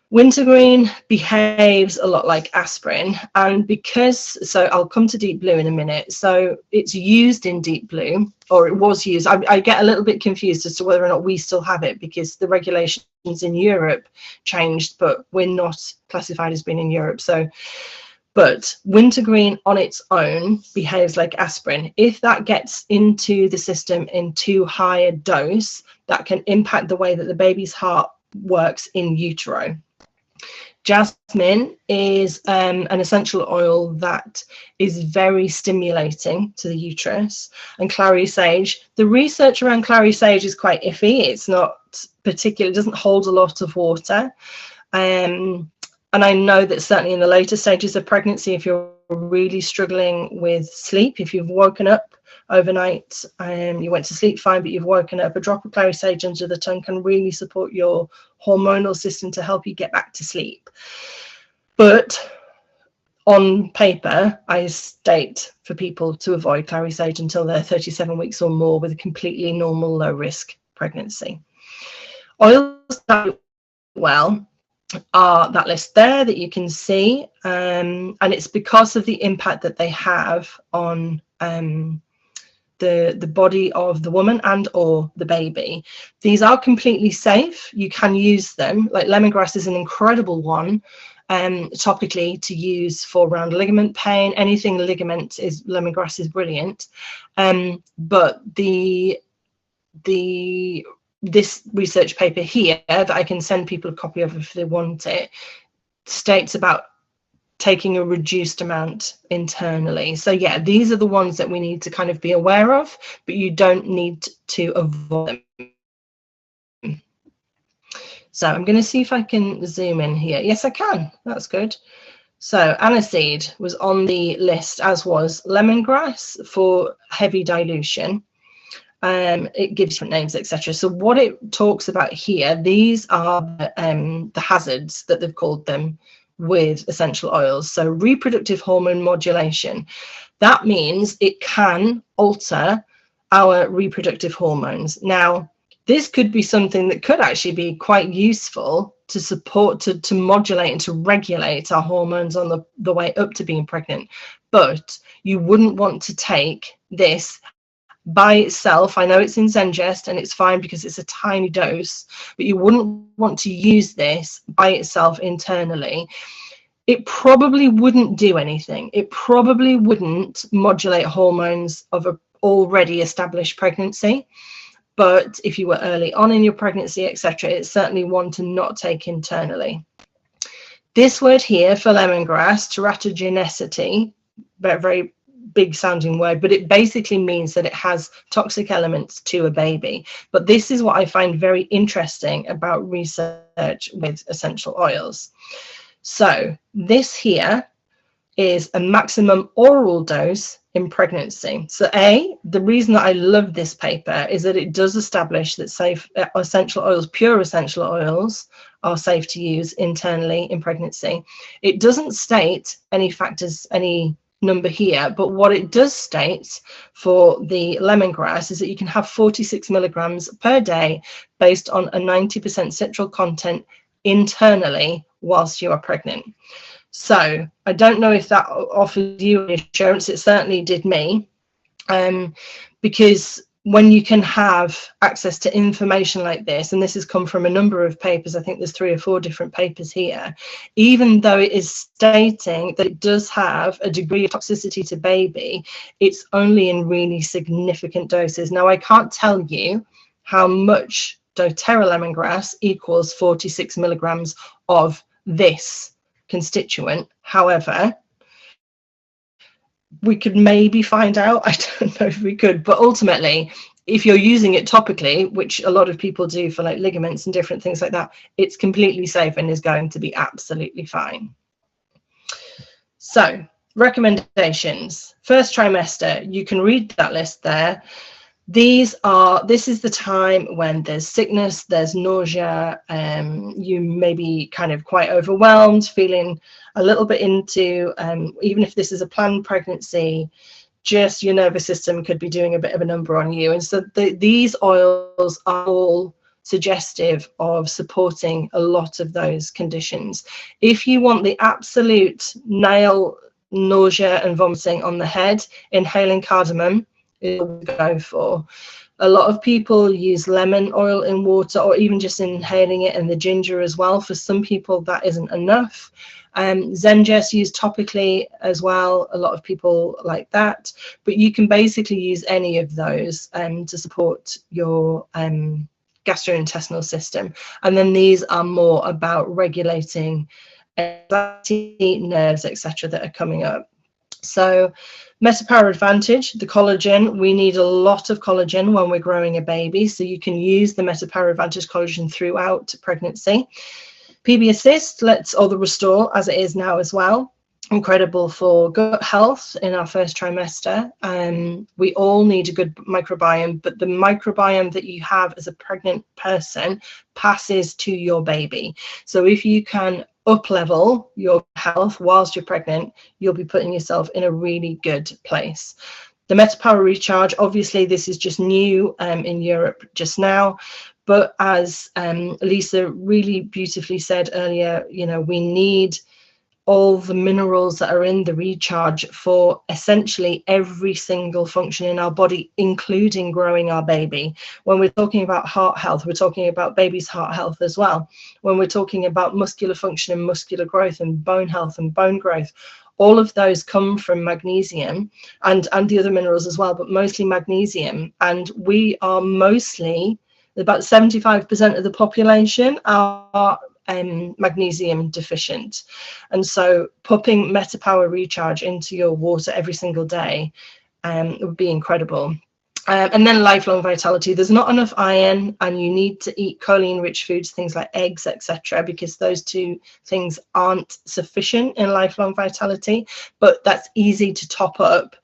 Wintergreen behaves a lot like aspirin, and so I'll come to deep blue in a minute. So it's used in deep blue, or it was used. I get a little bit confused as to whether or not we still have it, because the regulations in Europe changed, but we're not classified as being in Europe. So, but wintergreen on its own behaves like aspirin. If that gets into the system in too high a dose, that can impact the way that the baby's heart works in utero. Jasmine is an essential oil that is very stimulating to the uterus. And clary sage, the research around clary sage is quite iffy. It's not particular, it doesn't hold a lot of water. And I know that certainly in the later stages of pregnancy, if you're really struggling with sleep, if you've woken up overnight and you went to sleep fine, but you've woken up, a drop of clary sage under the tongue can really support your hormonal system to help you get back to sleep. But on paper, I state for people to avoid clary sage until they're 37 weeks or more with a completely normal low risk pregnancy. Oils that well are that list there that you can see, and it's because of the impact that they have on the body of the woman and or the baby. These are completely safe. You can use them. Like lemongrass is an incredible one topically to use for round ligament pain. Anything ligament is lemongrass is brilliant. But this research paper here that I can send people a copy of if they want it states about taking a reduced amount internally. So yeah, these are the ones that we need to kind of be aware of, but you don't need to avoid them. So I'm going to see if I can zoom in here. Yes, I can. That's good. So aniseed was on the list, as was lemongrass for heavy dilution. It gives different names, etc. So what it talks about here, these are the hazards that they've called them with essential oils. So reproductive hormone modulation, that means it can alter our reproductive hormones. Now, this could be something that could actually be quite useful to support, to modulate and to regulate our hormones on the way up to being pregnant. But you wouldn't want to take this by itself. I know it's in Zengest and it's fine because it's a tiny dose, but you wouldn't want to use this by itself internally. It probably wouldn't do anything. It probably wouldn't modulate hormones of an already established pregnancy. But if you were early on in your pregnancy, etc., it's certainly one to not take internally. This word here for lemongrass, teratogenicity, very big sounding word, but it basically means that it has toxic elements to a baby. But this is what I find very interesting about research with essential oils. So this here is a maximum oral dose in pregnancy. So the reason that I love this paper is that it does establish that safe essential oils, pure essential oils, are safe to use internally in pregnancy. It doesn't state any factors, any number here, but what it does state for the lemongrass is that you can have 46 milligrams per day based on a 90% citral content internally whilst you are pregnant. So I don't know if that offers you assurance. It certainly did me, because when you can have access to information like this, and this has come from a number of papers, I think there's 3 or 4 different papers here, even though it is stating that it does have a degree of toxicity to baby, it's only in really significant doses. Now, I can't tell you how much doTERRA lemongrass equals 46 milligrams of this constituent. However, we could maybe find out. I don't know if we could, but ultimately, if you're using it topically, which a lot of people do for like ligaments and different things like that, it's completely safe and is going to be absolutely fine. So, recommendations. First trimester, you can read that list there. This is the time when there's sickness, there's nausea, you may be kind of quite overwhelmed, feeling a little bit into, even if this is a planned pregnancy, just your nervous system could be doing a bit of a number on you. And so these oils are all suggestive of supporting a lot of those conditions. If you want the absolute nail nausea and vomiting on the head, inhaling cardamom is what we go for. A lot of people use lemon oil in water, or even just inhaling it, and the ginger as well. For some people that isn't enough. Zenjess used topically as well. A lot of people like that, but you can basically use any of those to support your gastrointestinal system. And then these are more about regulating anxiety, nerves, etc., that are coming up. So Metapower Advantage, the collagen, we need a lot of collagen when we're growing a baby, so you can use the Metapower Advantage collagen throughout pregnancy. PB Assist, or the Restore as it is now as well, incredible for gut health in our first trimester. We all need a good microbiome, but the microbiome that you have as a pregnant person passes to your baby. So if you can up-level your health whilst you're pregnant, you'll be putting yourself in a really good place. The Metapower Recharge, obviously this is just new in Europe just now, but as Lisa really beautifully said earlier, you know, we need all the minerals that are in the recharge for essentially every single function in our body, including growing our baby. When we're talking about heart health, we're talking about baby's heart health as well. When we're talking about muscular function and muscular growth and bone health and bone growth, all of those come from magnesium and the other minerals as well, but mostly magnesium. And we are mostly, about 75% of the population are magnesium deficient, and so popping Metapower Recharge into your water every single day would be incredible. And then lifelong vitality, there's not enough iron and you need to eat choline rich foods, things like eggs, etc., because those 2 things aren't sufficient in lifelong vitality, but that's easy to top up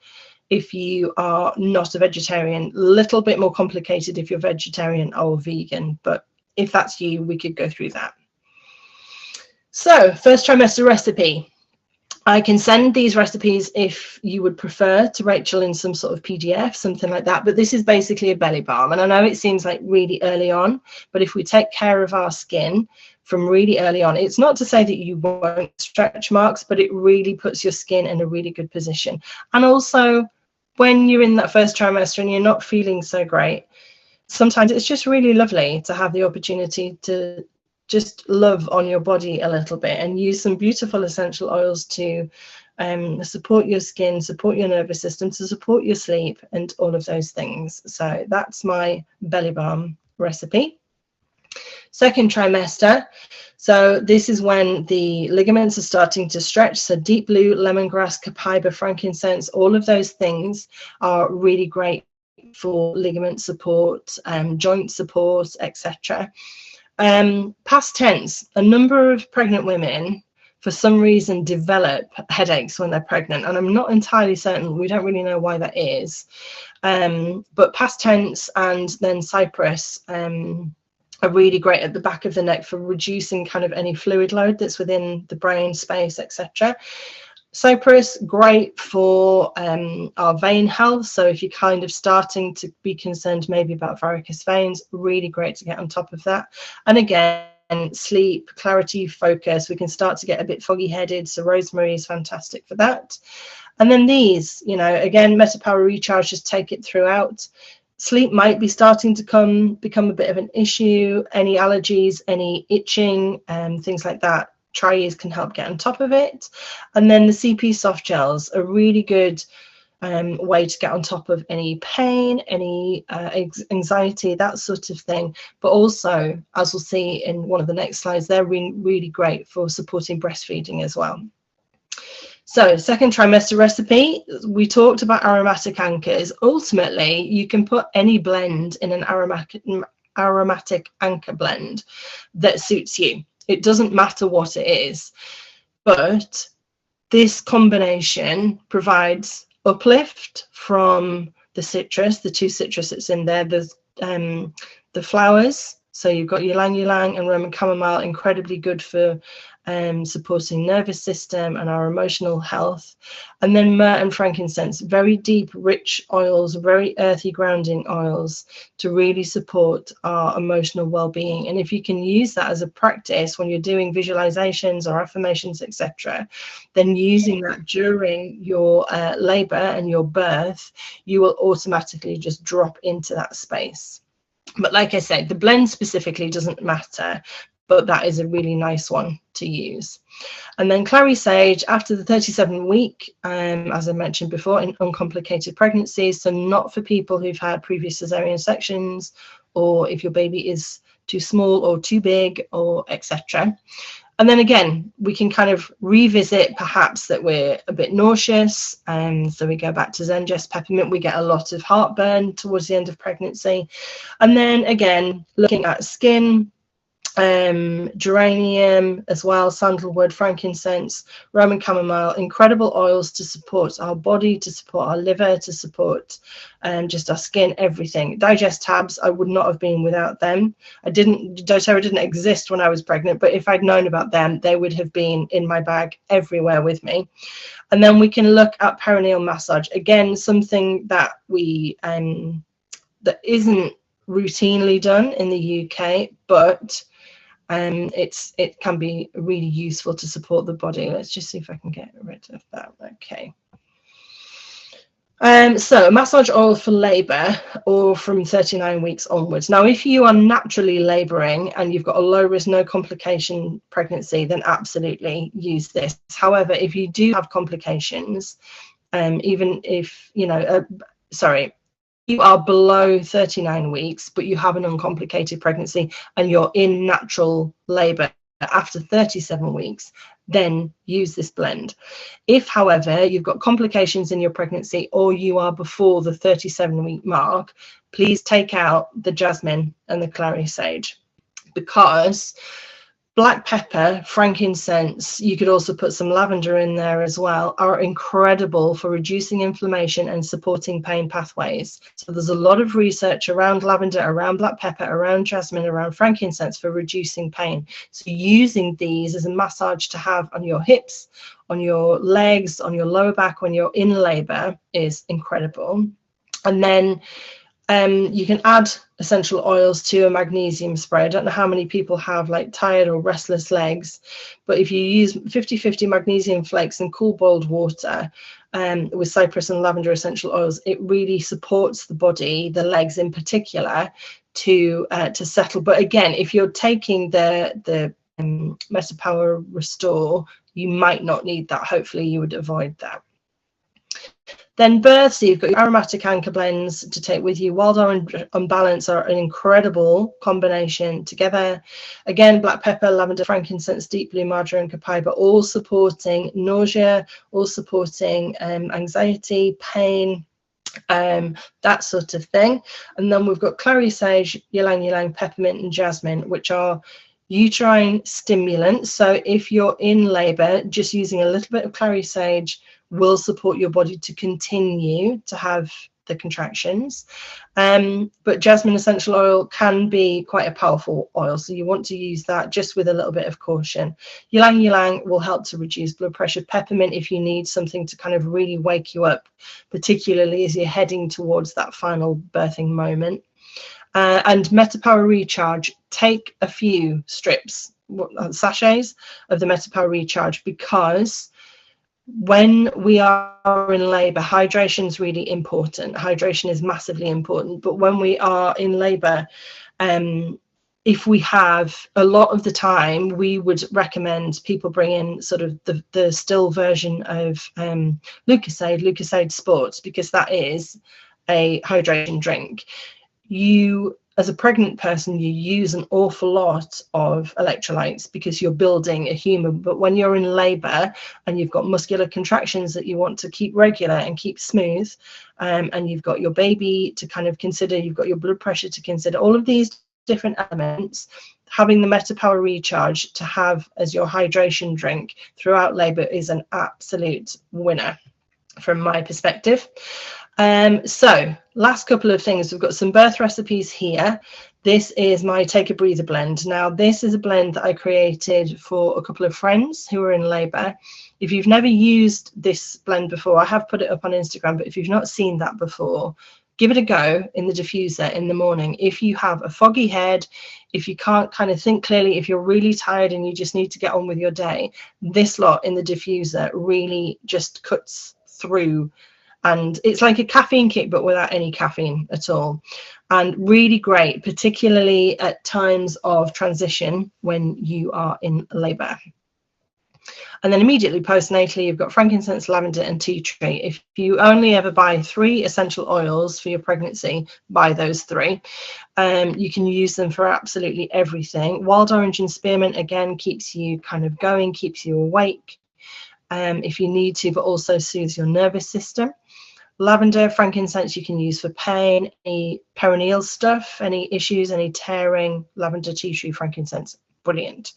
if you are not a vegetarian. A little bit more complicated if you're vegetarian or vegan, but if that's you, we could go through that. So, first trimester recipe. I can send these recipes if you would prefer to Rachel in some sort of PDF, something like that. But this is basically a belly balm. And I know it seems like really early on, but if we take care of our skin from really early on, it's not to say that you won't stretch marks, but it really puts your skin in a really good position. And also, when you're in that first trimester and you're not feeling so great, sometimes it's just really lovely to have the opportunity to just love on your body a little bit and use some beautiful essential oils to support your skin, support your nervous system, to support your sleep and all of those things. So that's my belly balm recipe. Second trimester, so this is when the ligaments are starting to stretch. So deep blue, lemongrass, copaiba, frankincense, all of those things are really great for ligament support, joint support, etc. Past tense, a number of pregnant women for some reason develop headaches when they're pregnant, and I'm not entirely certain, we don't really know why that is, but past tense and then cypress are really great at the back of the neck for reducing kind of any fluid load that's within the brain space, etc. Cypress, great for our vein health. So if you're kind of starting to be concerned maybe about varicose veins, really great to get on top of that. And again, sleep, clarity, focus, we can start to get a bit foggy headed. So rosemary is fantastic for that. And then these, you know, again, Metapower Recharge, just take it throughout. Sleep might be starting to become a bit of an issue. Any allergies, any itching, things like that, Tri-Ease can help get on top of it. And then the CP soft gels are really good way to get on top of any pain, any anxiety, that sort of thing. But also, as we'll see in one of the next slides, they're really great for supporting breastfeeding as well. So second trimester recipe, we talked about aromatic anchors. Ultimately, you can put any blend in an aromatic anchor blend that suits you. It doesn't matter what it is, but this combination provides uplift from the citrus, the 2 citrus that's in there. There's the flowers. So you've got ylang ylang and Roman chamomile, incredibly good for supporting nervous system and our emotional health. And then myrrh and frankincense, very deep, rich oils, very earthy grounding oils to really support our emotional well-being. And if you can use that as a practice when you're doing visualizations or affirmations, etc., then using that during your labor and your birth, you will automatically just drop into that space. But like I said, the blend specifically doesn't matter, but that is a really nice one to use. And then clary sage after the 37-week, as I mentioned before, in uncomplicated pregnancies, so not for people who've had previous cesarean sections, or if your baby is too small or too big, or etc. And then again, we can kind of revisit perhaps that we're a bit nauseous, and so we go back to Zengest peppermint. We get a lot of heartburn towards the end of pregnancy. And then again, looking at skin, geranium as well, sandalwood, frankincense, Roman chamomile, incredible oils to support our body, to support our liver, to support just our skin, everything. Digest tabs, I would not have been without them. doTERRA didn't exist when I was pregnant, but if I'd known about them, they would have been in my bag everywhere with me. And then we can look at perineal massage, again, something that we that isn't routinely done in the UK, but it can be really useful to support the body. Let's just see if I can get rid of that. Okay. So massage oil for labor or from 39 weeks onwards. Now, if you are naturally laboring and you've got a low risk, no complication pregnancy, then absolutely use this. However, if you do have complications, even if, you know, you are below 39 weeks, but you have an uncomplicated pregnancy and you're in natural labor after 37 weeks, then use this blend. If, however, you've got complications in your pregnancy or you are before the 37-week mark, please take out the jasmine and the clary sage, because black pepper, frankincense, you could also put some lavender in there as well, are incredible for reducing inflammation and supporting pain pathways. So there's a lot of research around lavender, around black pepper, around jasmine, around frankincense for reducing pain. So using these as a massage to have on your hips, on your legs, on your lower back when you're in labor is incredible. And then you can add essential oils to a magnesium spray. I don't know how many people have like tired or restless legs, but if you use 50-50 magnesium flakes in cool boiled water with cypress and lavender essential oils, it really supports the body, the legs in particular, to settle. But again, if you're taking the Metapower Restore, you might not need that. Hopefully you would avoid that. Then birth, so you've got your aromatic anchor blends to take with you. Wild Orange and Balance are an incredible combination together. Again, black pepper, lavender, frankincense, deep blue, marjoram, copaiba, all supporting nausea, all supporting anxiety, pain, that sort of thing. And then we've got clary sage, ylang ylang, peppermint, and jasmine, which are uterine stimulants. So if you're in labor, just using a little bit of clary sage will support your body to continue to have the contractions. But jasmine essential oil can be quite a powerful oil, so you want to use that just with a little bit of caution. Ylang ylang will help to reduce blood pressure. Peppermint, if you need something to kind of really wake you up, particularly as you're heading towards that final birthing moment. And Metapower Recharge, take a few strips, sachets of the Metapower Recharge, because when we are in labor, hydration is really important. Hydration is massively important. But when we are in labor, if we have a lot of the time, we would recommend people bring in sort of the still version of Lucozade Sports, because that is a hydration drink. You, as a pregnant person, you use an awful lot of electrolytes because you're building a human. But when you're in labor and you've got muscular contractions that you want to keep regular and keep smooth, and you've got your baby to kind of consider, you've got your blood pressure to consider, all of these different elements, having the Metapower Recharge to have as your hydration drink throughout labor is an absolute winner from my perspective. So last couple of things, we've got some birth recipes here. This is my Take a Breather blend. Now, this is a blend that I created for a couple of friends who are in labor. If you've never used this blend before, I have put it up on Instagram, but if you've not seen that before, give it a go in the diffuser in the morning. If you have a foggy head, if you can't kind of think clearly, if you're really tired and you just need to get on with your day, this lot in the diffuser really just cuts through. And it's like a caffeine kick, but without any caffeine at all. And really great, particularly at times of transition when you are in labor. And then immediately postnatally, you've got frankincense, lavender, and tea tree. If you only ever buy 3 essential oils for your pregnancy, buy those 3. You can use them for absolutely everything. Wild orange and spearmint, again, keeps you kind of going, keeps you awake if you need to, but also soothes your nervous system. Lavender, frankincense you can use for pain, any perineal stuff, any issues, any tearing, lavender, tea tree, frankincense, brilliant.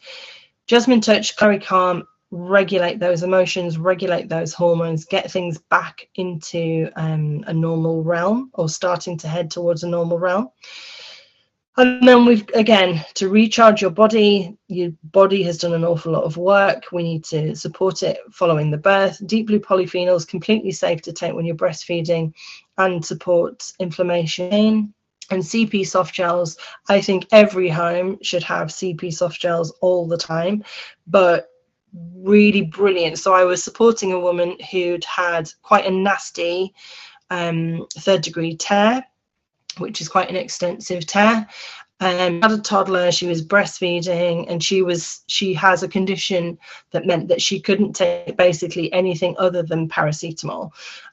Jasmine touch, clary calm, regulate those emotions, regulate those hormones, get things back into a normal realm, or starting to head towards a normal realm. And then we've, again, to recharge your body has done an awful lot of work. We need to support it following the birth. Deep blue polyphenols, completely safe to take when you're breastfeeding and support inflammation. And CP soft gels, I think every home should have CP soft gels all the time, but really brilliant. So I was supporting a woman who'd had quite a nasty 3rd degree tear, which is quite an extensive tear. Had a toddler, she was breastfeeding, and she has a condition that meant that she couldn't take basically anything other than paracetamol,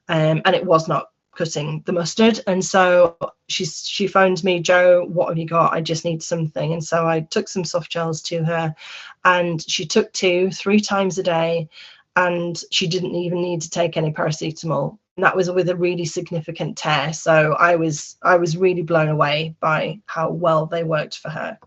and it was not cutting the mustard. And so she phoned me, "Joe, what have you got? I just need something." And so I took some soft gels to her, and she took 2-3 times a day, and she didn't even need to take any paracetamol. And that was with a really significant tear. So I was really blown away by how well they worked for her.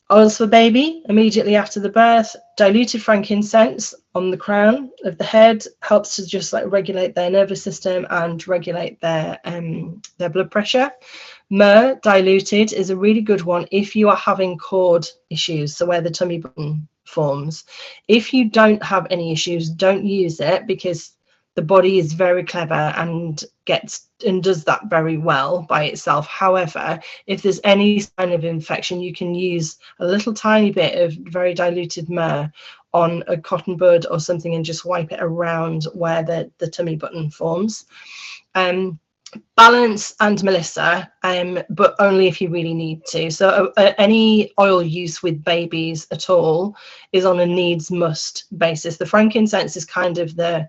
Oils for baby, immediately after the birth, diluted frankincense on the crown of the head helps to just like regulate their nervous system and regulate their blood pressure. Myrrh diluted is a really good one if you are having cord issues, so where the tummy button forms. If you don't have any issues, don't use it, because the body is very clever and does that very well by itself. However, if there's any sign of infection, you can use a little tiny bit of very diluted myrrh on a cotton bud or something and just wipe it around where the tummy button forms. Balance and Melissa, but only if you really need to. So any oil use with babies at all is on a needs must basis. The frankincense is kind of the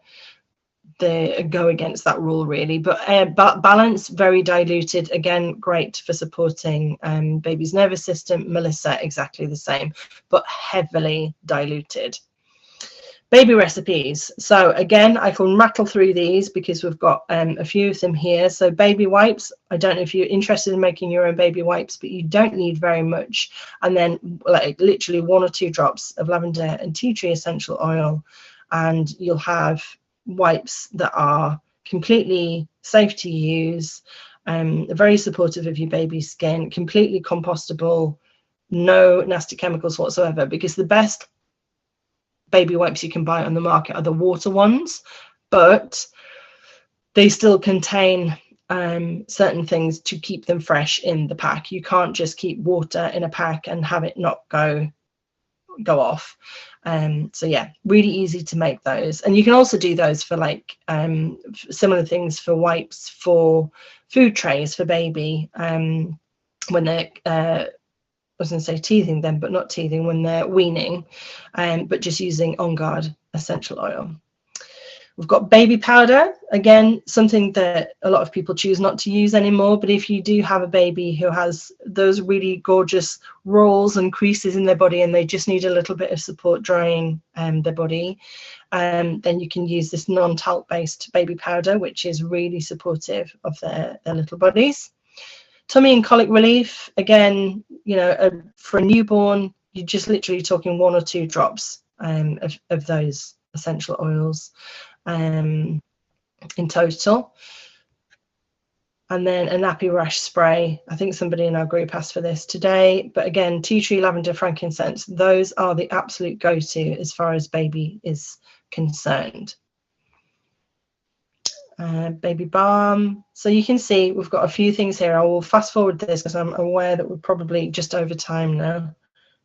go against that rule really, but Balance, very diluted, again great for supporting baby's nervous system. Melissa, exactly the same, but heavily diluted. Baby recipes. So again, I can rattle through these because we've got a few of them here. So baby wipes, I don't know if you're interested in making your own baby wipes, but you don't need very much. And then like literally 1 or 2 drops of lavender and tea tree essential oil, and you'll have wipes that are completely safe to use, very supportive of your baby's skin, completely compostable, no nasty chemicals whatsoever, because the best baby wipes you can buy on the market are the water ones, but they still contain certain things to keep them fresh in the pack. You can't just keep water in a pack and have it not go off. So yeah, really easy to make those. And you can also do those for like similar things for wipes for food trays for baby when they're I was going to say teething then, but not teething, when they're weaning, but just using On Guard essential oil. We've got baby powder, again, something that a lot of people choose not to use anymore. But if you do have a baby who has those really gorgeous rolls and creases in their body and they just need a little bit of support drying their body, then you can use this non-talc based baby powder, which is really supportive of their little bodies. Tummy and colic relief, again, you know, for a newborn, you're just literally talking 1 or 2 drops of those essential oils in total. And then a nappy rash spray. I think somebody in our group asked for this today, but again, tea tree, lavender, frankincense, those are the absolute go-to as far as baby is concerned. Baby balm. So you can see we've got a few things here. I will fast forward this because I'm aware that we're probably just over time now,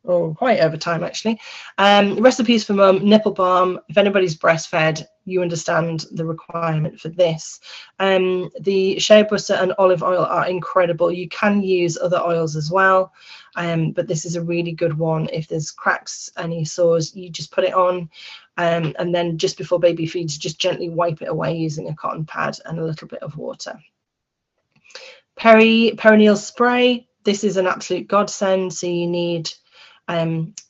or quite over time actually. Recipes for mum, nipple balm. If anybody's breastfed, you understand the requirement for this. The shea butter and olive oil are incredible. You can use other oils as well, but this is a really good one. If there's cracks, any sores, you just put it on, and then just before baby feeds, just gently wipe it away using a cotton pad and a little bit of water. Perineal spray. This is an absolute godsend. So you need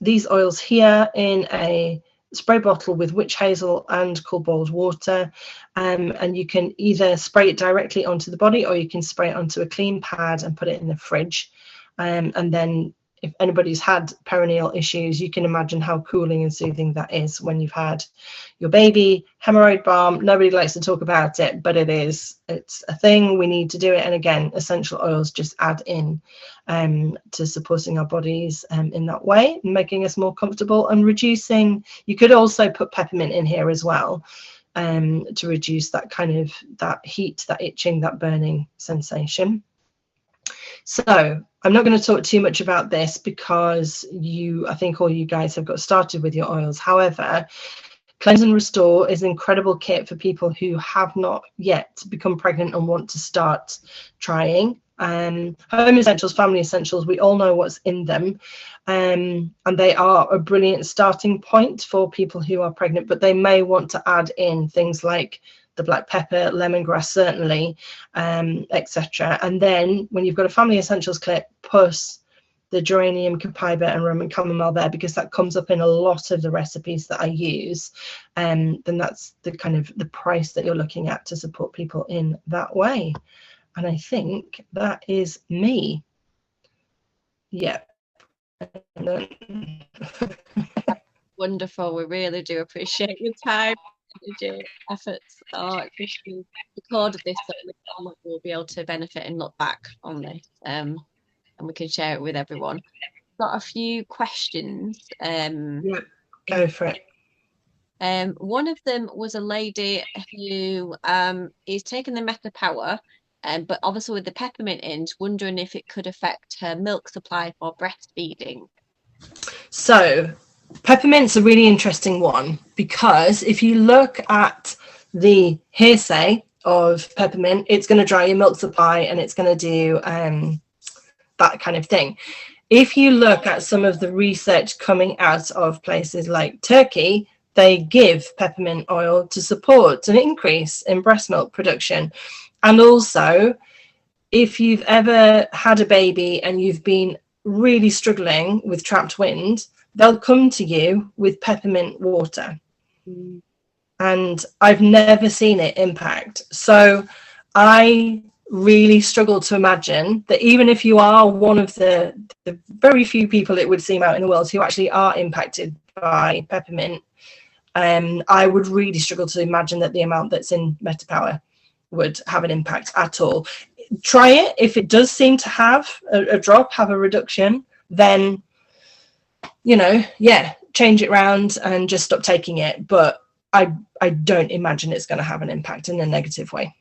these oils here in a spray bottle with witch hazel and cool boiled water, and you can either spray it directly onto the body or you can spray it onto a clean pad and put it in the fridge. And then if anybody's had perineal issues, you can imagine how cooling and soothing that is when you've had your baby. Hemorrhoid balm, nobody likes to talk about it, but it's a thing. We need to do it. And again, essential oils just add in to supporting our bodies in that way, making us more comfortable and reducing. You could also put peppermint in here as well to reduce that kind of that heat, that itching, that burning sensation. So I'm not going to talk too much about this because I think all you guys have got started with your oils. However, Cleanse and Restore is an incredible kit for people who have not yet become pregnant and want to start trying. Home essentials, family essentials, we all know what's in them, and they are a brilliant starting point for people who are pregnant, but they may want to add in things like the black pepper, lemongrass, certainly, etc. And then when you've got a family essentials kit, plus the geranium, copaiba and Roman chamomile there, because that comes up in a lot of the recipes that I use, then that's the kind of the price that you're looking at to support people in that way. And I think that is me. Yeah. Wonderful. We really do appreciate your time, energy, efforts. If you recorded this, so we'll be able to benefit and look back on this, and we can share it with everyone. Got a few questions. Yeah, go for it. One of them was a lady who is taking the Meta Power, but obviously with the peppermint in, wondering if it could affect her milk supply for breastfeeding. So peppermint's a really interesting one, because if you look at the hearsay of peppermint, it's going to dry your milk supply and it's going to do that kind of thing. If you look at some of the research coming out of places like Turkey, they give peppermint oil to support an increase in breast milk production. And also, if you've ever had a baby and you've been really struggling with trapped wind, they'll come to you with peppermint water. And I've never seen it impact. So I really struggle to imagine that even if you are one of the very few people, it would seem, out in the world who actually are impacted by peppermint, I would really struggle to imagine that the amount that's in Meta Power would have an impact at all. Try it. If it does seem to have a drop, have a reduction, then, you know, yeah, change it round and just stop taking it. But I don't imagine it's going to have an impact in a negative way.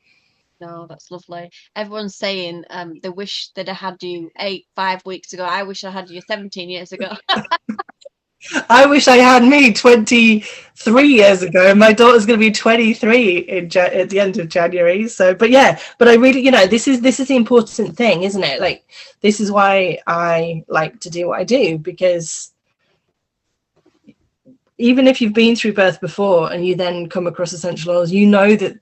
No, that's lovely. Everyone's saying they wish they'd have had you 5 weeks ago. I wish I had you 17 years ago. I wish I had me 23 years ago. My daughter's going to be 23 at the end of January. So, but yeah, but I really, you know, this is the important thing, isn't it? Like, this is why I like to do what I do, because even if you've been through birth before and you then come across essential oils, you know that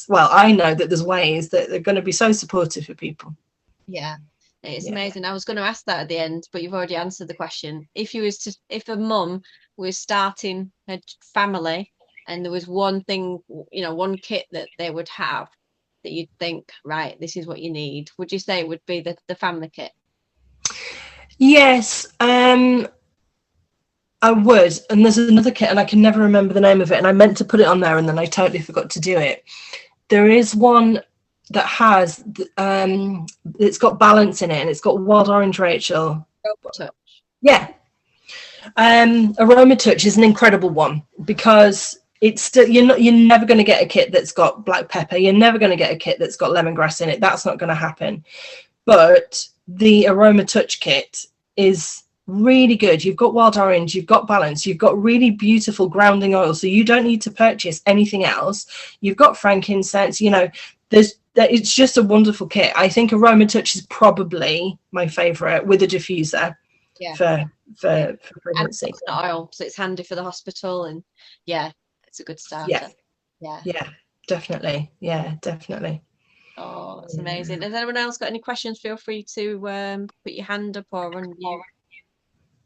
I know that there's ways that they're going to be so supportive for people. Yeah. It's amazing. I was going to ask that at the end, but you've already answered the question. If a mum was starting a family and there was one thing, you know, one kit that they would have that you'd think, right, this is what you need, would you say it would be the family kit? Yes, I would. And there's another kit, and I can never remember the name of it, and I meant to put it on there and then I totally forgot to do it. There is one that has it's got balance in it, and it's got wild orange, Rachel. Touch. Yeah. Aroma Touch is an incredible one, because it's still, you're never going to get a kit that's got black pepper. You're never going to get a kit that's got lemongrass in it. That's not going to happen. But the Aroma Touch kit is really good. You've got wild orange, you've got balance, you've got really beautiful grounding oil, so you don't need to purchase anything else. You've got frankincense, you know, it's just a wonderful kit. I think Aroma Touch is probably my favorite, with a diffuser. Yeah. For pregnancy. And coconut oil, so it's handy for the hospital, and yeah, it's a good starter. Yeah, definitely. Yeah, definitely. Oh, that's amazing. Has anyone else got any questions? Feel free to put your hand up or run you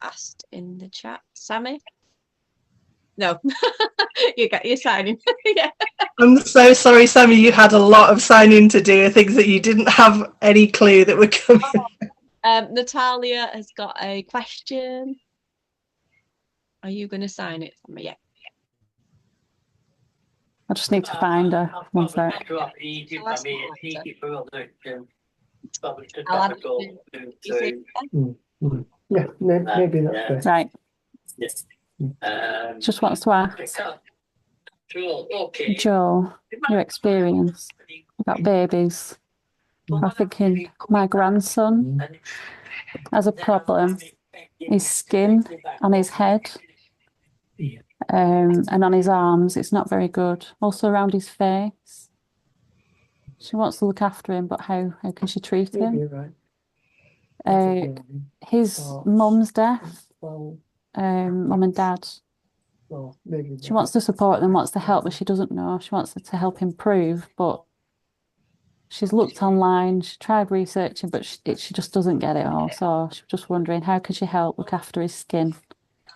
asked in the chat. Sammy? No. You're signing. Yeah. I'm so sorry, Sammy, you had a lot of signing to do, things that you didn't have any clue that were coming. Natalia has got a question. Are you going to sign it for me? Yeah. I just need to find her. One sec. Yeah, maybe that's right. Just wants to ask, Joe, your experience about babies. I'm thinking my grandson has a problem. His skin on his head and on his arms, it's not very good. Also around his face. She wants to look after him, but how can she treat him? His mum's deaf, mum and dad. She wants to support them, wants to help, but she doesn't know. She wants to help improve, but she's looked online, she tried researching, but she just doesn't get it all. So she's just wondering, how could she help look after his skin?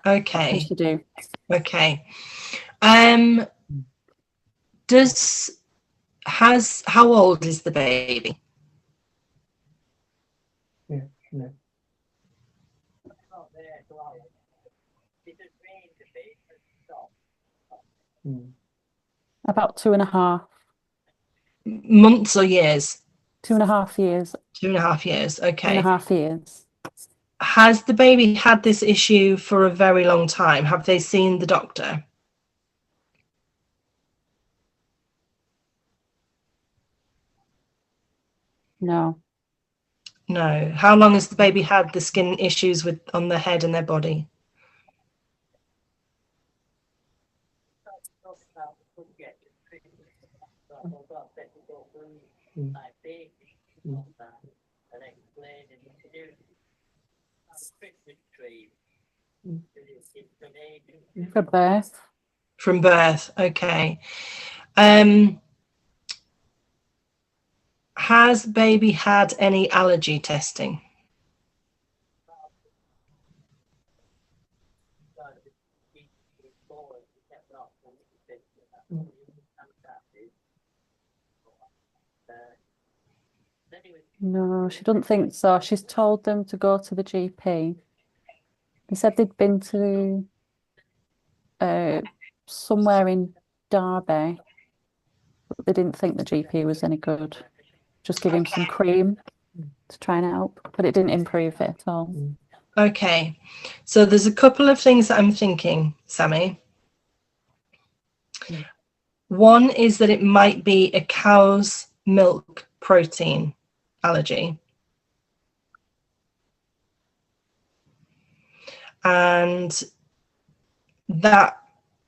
Okay. What can she do? Okay. How old is the baby? Yeah. About 2.5 months or years? 2.5 years. 2.5 years. Okay. 2.5 years. Has the baby had this issue for a very long time? Have they seen the doctor? No. No. How long has the baby had the skin issues on their head and their body? For birth. From birth. Okay. Has baby had any allergy testing? No, she doesn't think so. She's told them to go to the GP. They said they'd been to somewhere in Derby, but they didn't think the GP was any good. Just give him some cream to try and help, but it didn't improve it at all. Okay, so there's a couple of things that I'm thinking, Sammy. One is that it might be a cow's milk protein allergy. And that,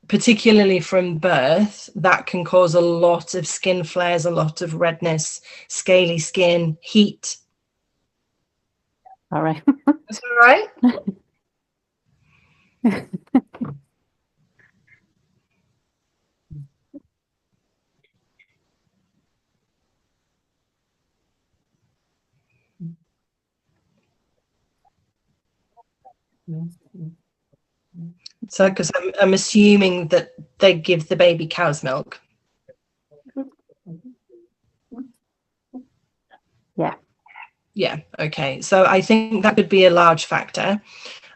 particularly from birth, that can cause a lot of skin flares, a lot of redness, scaly skin, heat. All right. Is that right? So, because I'm assuming that they give the baby cow's milk. Yeah. Yeah, okay. So I think that could be a large factor.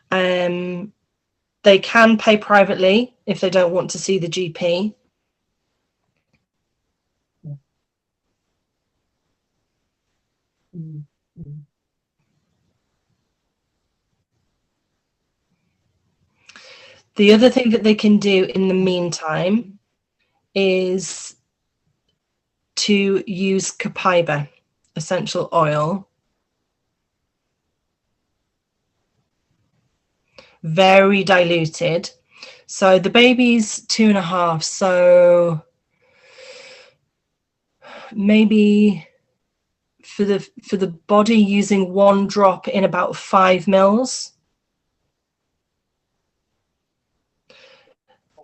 They can pay privately if they don't want to see the GP. The other thing that they can do in the meantime is to use copaiba essential oil. Very diluted. So the baby's 2.5, so maybe for the body using 1 drop in about 5 mils.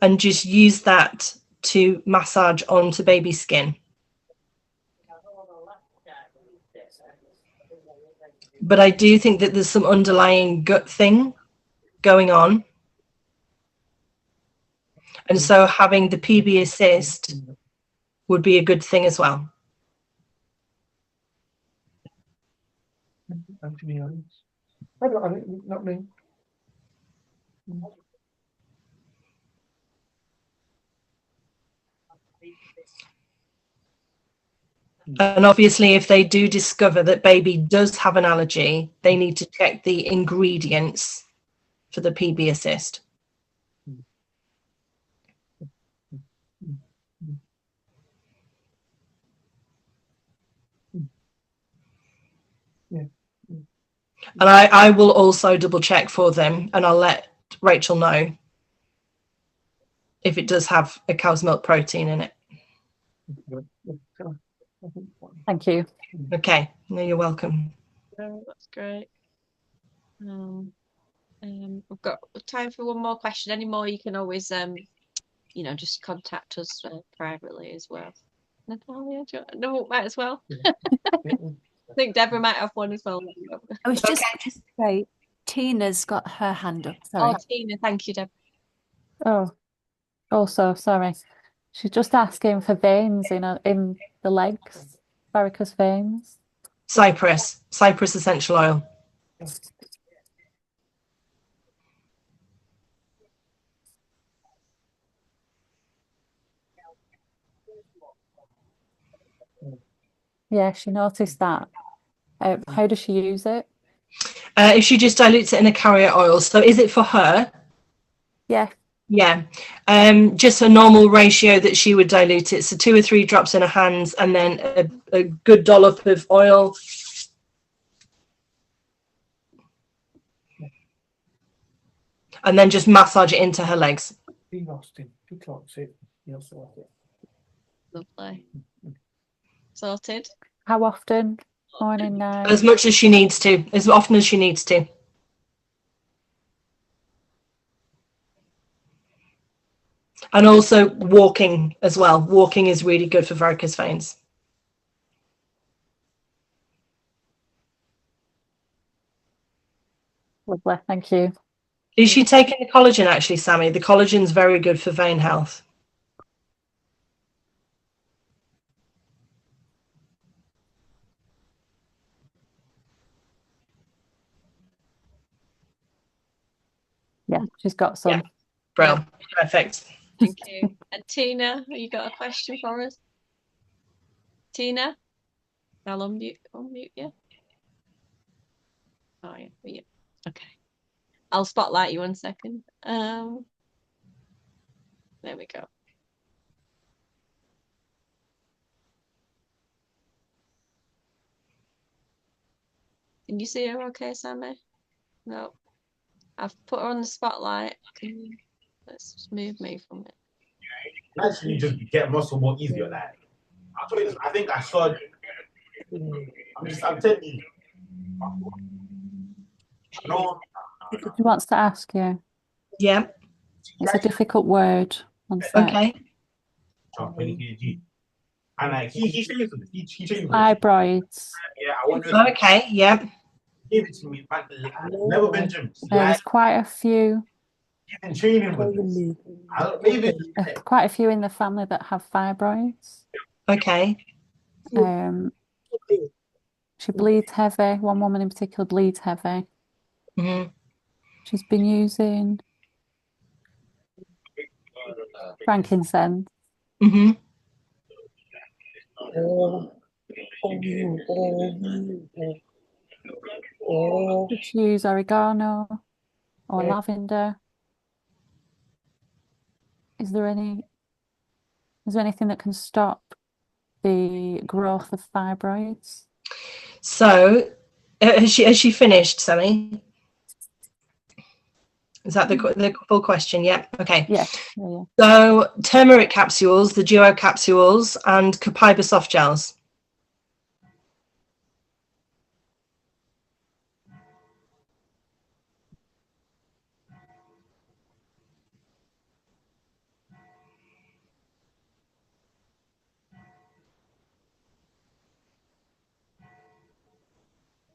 And just use that to massage onto baby skin. But I do think that there's some underlying gut thing going on. And so having the PB assist would be a good thing as well. To be honest, I don't, not me. And obviously, if they do discover that baby does have an allergy, they need to check the ingredients for the PB assist. Yeah. And I will also double check for them, and I'll let Rachel know if it does have a cow's milk protein in it. Thank you. Okay, no, you're welcome. Oh, that's great. We've got time for one more question. Any more, you can always, just contact us privately as well. Natalia, no, might as well. I think Deborah might have one as well. I was just going to say, Tina's got her hand up. Sorry. Oh, Tina, thank you, Deborah. Oh, also, sorry. She's just asking for veins in the legs, varicose veins. Cypress essential oil. Yeah, she noticed that. How does she use it? If she just dilutes it in a carrier oil. So is it for her? Yeah. Yeah. Just a normal ratio that she would dilute it. So 2 or 3 drops in her hands, and then a good dollop of oil. And then just massage it into her legs. Lovely. Sorted. How often? Morning, night? As much as she needs to, as often as she needs to. And also walking as well. Walking is really good for varicose veins. Lovely, thank you. Is she taking the collagen actually, Sammy? The collagen's very good for vein health. Yeah, she's got some. Yeah. Bro, perfect. Thank you. And Tina, you got a question for us? Tina, I'll unmute you. Oh yeah. Okay. I'll spotlight you 1 second. There we go. Can you see her okay, Sammy? No. I've put her on the spotlight. Let's just move me from it. Actually, just get muscle more easier. Like, I told you this, I think I saw. I'm telling you. No. She wants to ask you. Yeah. It's a difficult word. One sec. Okay. 20 kg. And like he changed it. He changed it. Fibroids. Yeah, I wonder. Okay. Yeah. Give it to me. But never been gym. There's quite a few. You've been training with this. Maybe. Quite a few in the family that have fibroids. Okay. She bleeds heavy. One woman in particular bleeds heavy. Mm-hmm. She's been using frankincense. Mm-hmm. Could she use oregano or lavender? Is there anything that can stop the growth of fibroids? So, has she finished, Sammy? Is that the full question? Yeah. Okay. Yeah. So, turmeric capsules, the duo capsules, and copaiba soft gels.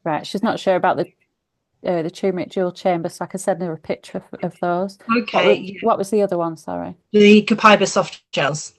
Right. She's not sure about the turmeric dual chamber, so I can send her a picture of those. Okay. What was the other one? Sorry. The copaiba soft gels.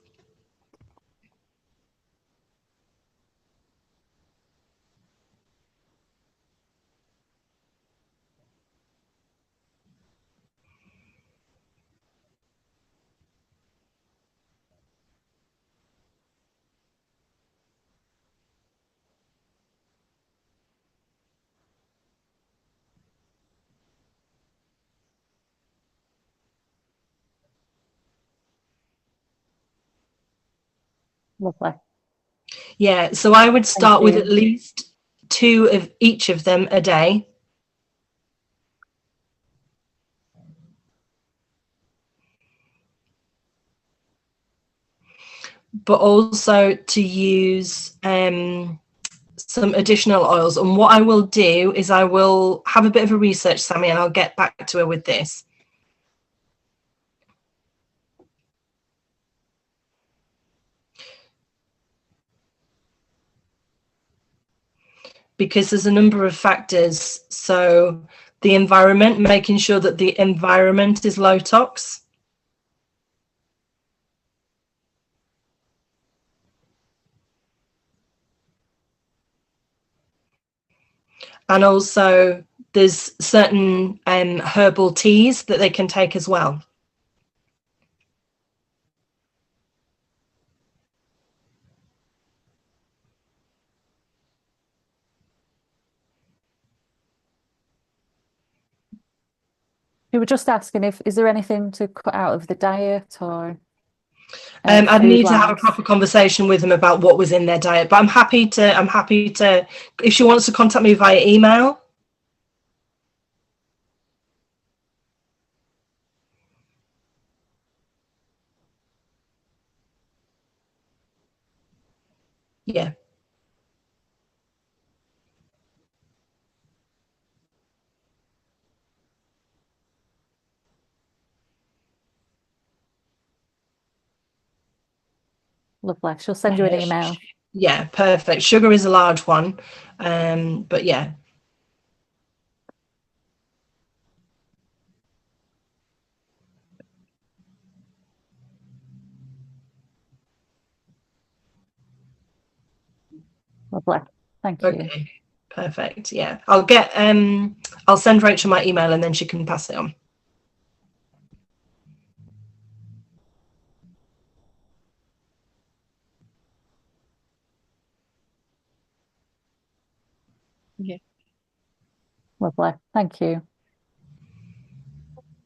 Lovely. Yeah, so I would start with at least 2 of each of them a day. But also to use some additional oils. And what I will do is I will have a bit of a research, Sammy, and I'll get back to her with this. Because there's a number of factors. So the environment, making sure that the environment is low tox. And also there's certain herbal teas that they can take as well. We were just asking is there anything to cut out of the diet or I'd need to have a proper conversation with them about what was in their diet, but I'm happy to if she wants to contact me via email. Yeah. Lovely. She'll send you an email. Yeah, perfect. Sugar is a large one, but yeah. Lovely. Thank you. Okay, perfect. Yeah, I'll send Rachel my email and then she can pass it on. Yeah. Lovely. Thank you.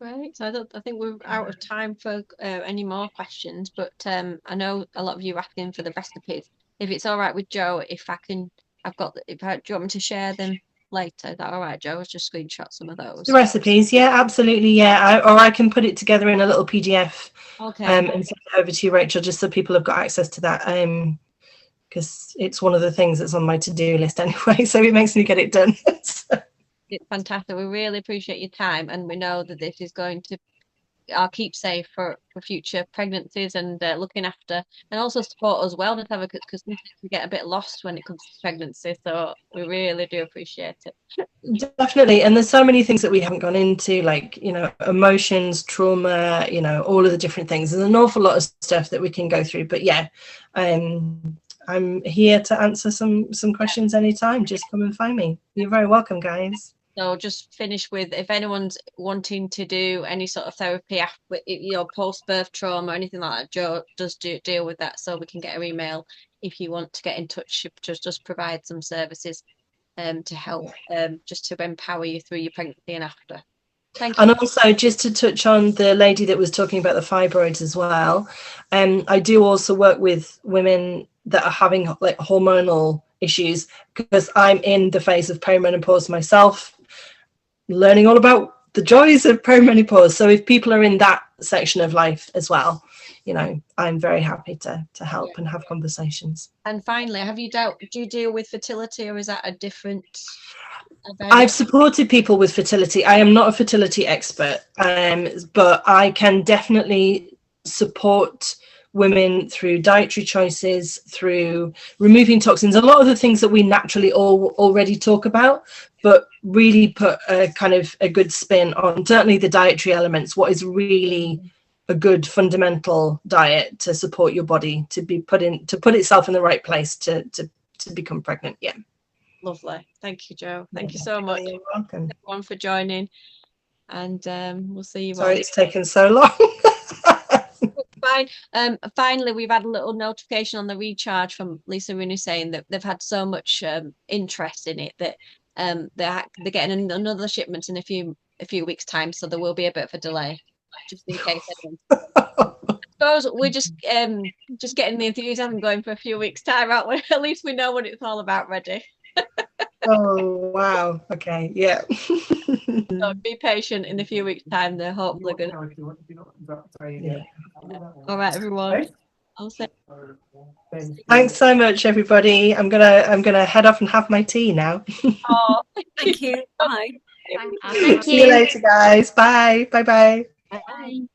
Right, so I think we're out of time for any more questions, but I know a lot of you are asking for the recipes. If it's all right with Joe, if I can, do you want me to share them later? Is that all right, Joe? I'll just screenshot some of those. The recipes, yeah, absolutely, yeah. Or I can put it together in a little PDF Okay. and send it over to you, Rachel, just so people have got access to that. Because it's one of the things that's on my to-do list anyway, so it makes me get it done. It's fantastic. We really appreciate your time, and we know that this is going to our keepsake for future pregnancies and looking after and also support as well, just advocates, because sometimes we get a bit lost when it comes to pregnancy. So we really do appreciate it. Definitely. And there's so many things that we haven't gone into, like, you know, emotions, trauma, you know, all of the different things. There's an awful lot of stuff that we can go through. But yeah, I'm here to answer some questions anytime. Just come and find me. You're very welcome, guys. So just finish with, if anyone's wanting to do any sort of therapy after, you know, post-birth trauma or anything like that, Joe does deal with that, so we can get her email if you want to get in touch. Just provide some services to help, just to empower you through your pregnancy and after. Thank you. And also, just to touch on the lady that was talking about the fibroids as well, I do also work with women that are having like hormonal issues, because I'm in the phase of perimenopause myself, learning all about the joys of perimenopause. So if people are in that section of life as well, you know, I'm very happy to help and have conversations. And finally, do you deal with fertility, or is that a different event? I've supported people with fertility. I am not a fertility expert, but I can definitely support women through dietary choices, through removing toxins, a lot of the things that we naturally already talk about, but really put a kind of a good spin on certainly the dietary elements. What is really a good fundamental diet to support your body to put itself in the right place to become pregnant. Yeah. Lovely. Thank you, Joe. Thank you so much. You're welcome. Everyone for joining, and we'll see you. Sorry, it's taken so long. Fine. Finally, we've had a little notification on the recharge from Lisa Rooney saying that they've had so much interest in it that they're getting another shipment in a few weeks' time, so there will be a bit of a delay, just in case anyone. I suppose we're just getting the enthusiasm going for a few weeks' time, aren't we? At least we know what it's all about ready. Oh wow. Okay. Yeah. So be patient. In a few weeks' time, they're hopefully good. Yeah. All right, everyone. I'll say. Thanks so much, everybody. I'm gonna head off and have my tea now. Oh, Thank you. Bye. See you later, guys. Bye. Bye. Bye. Bye.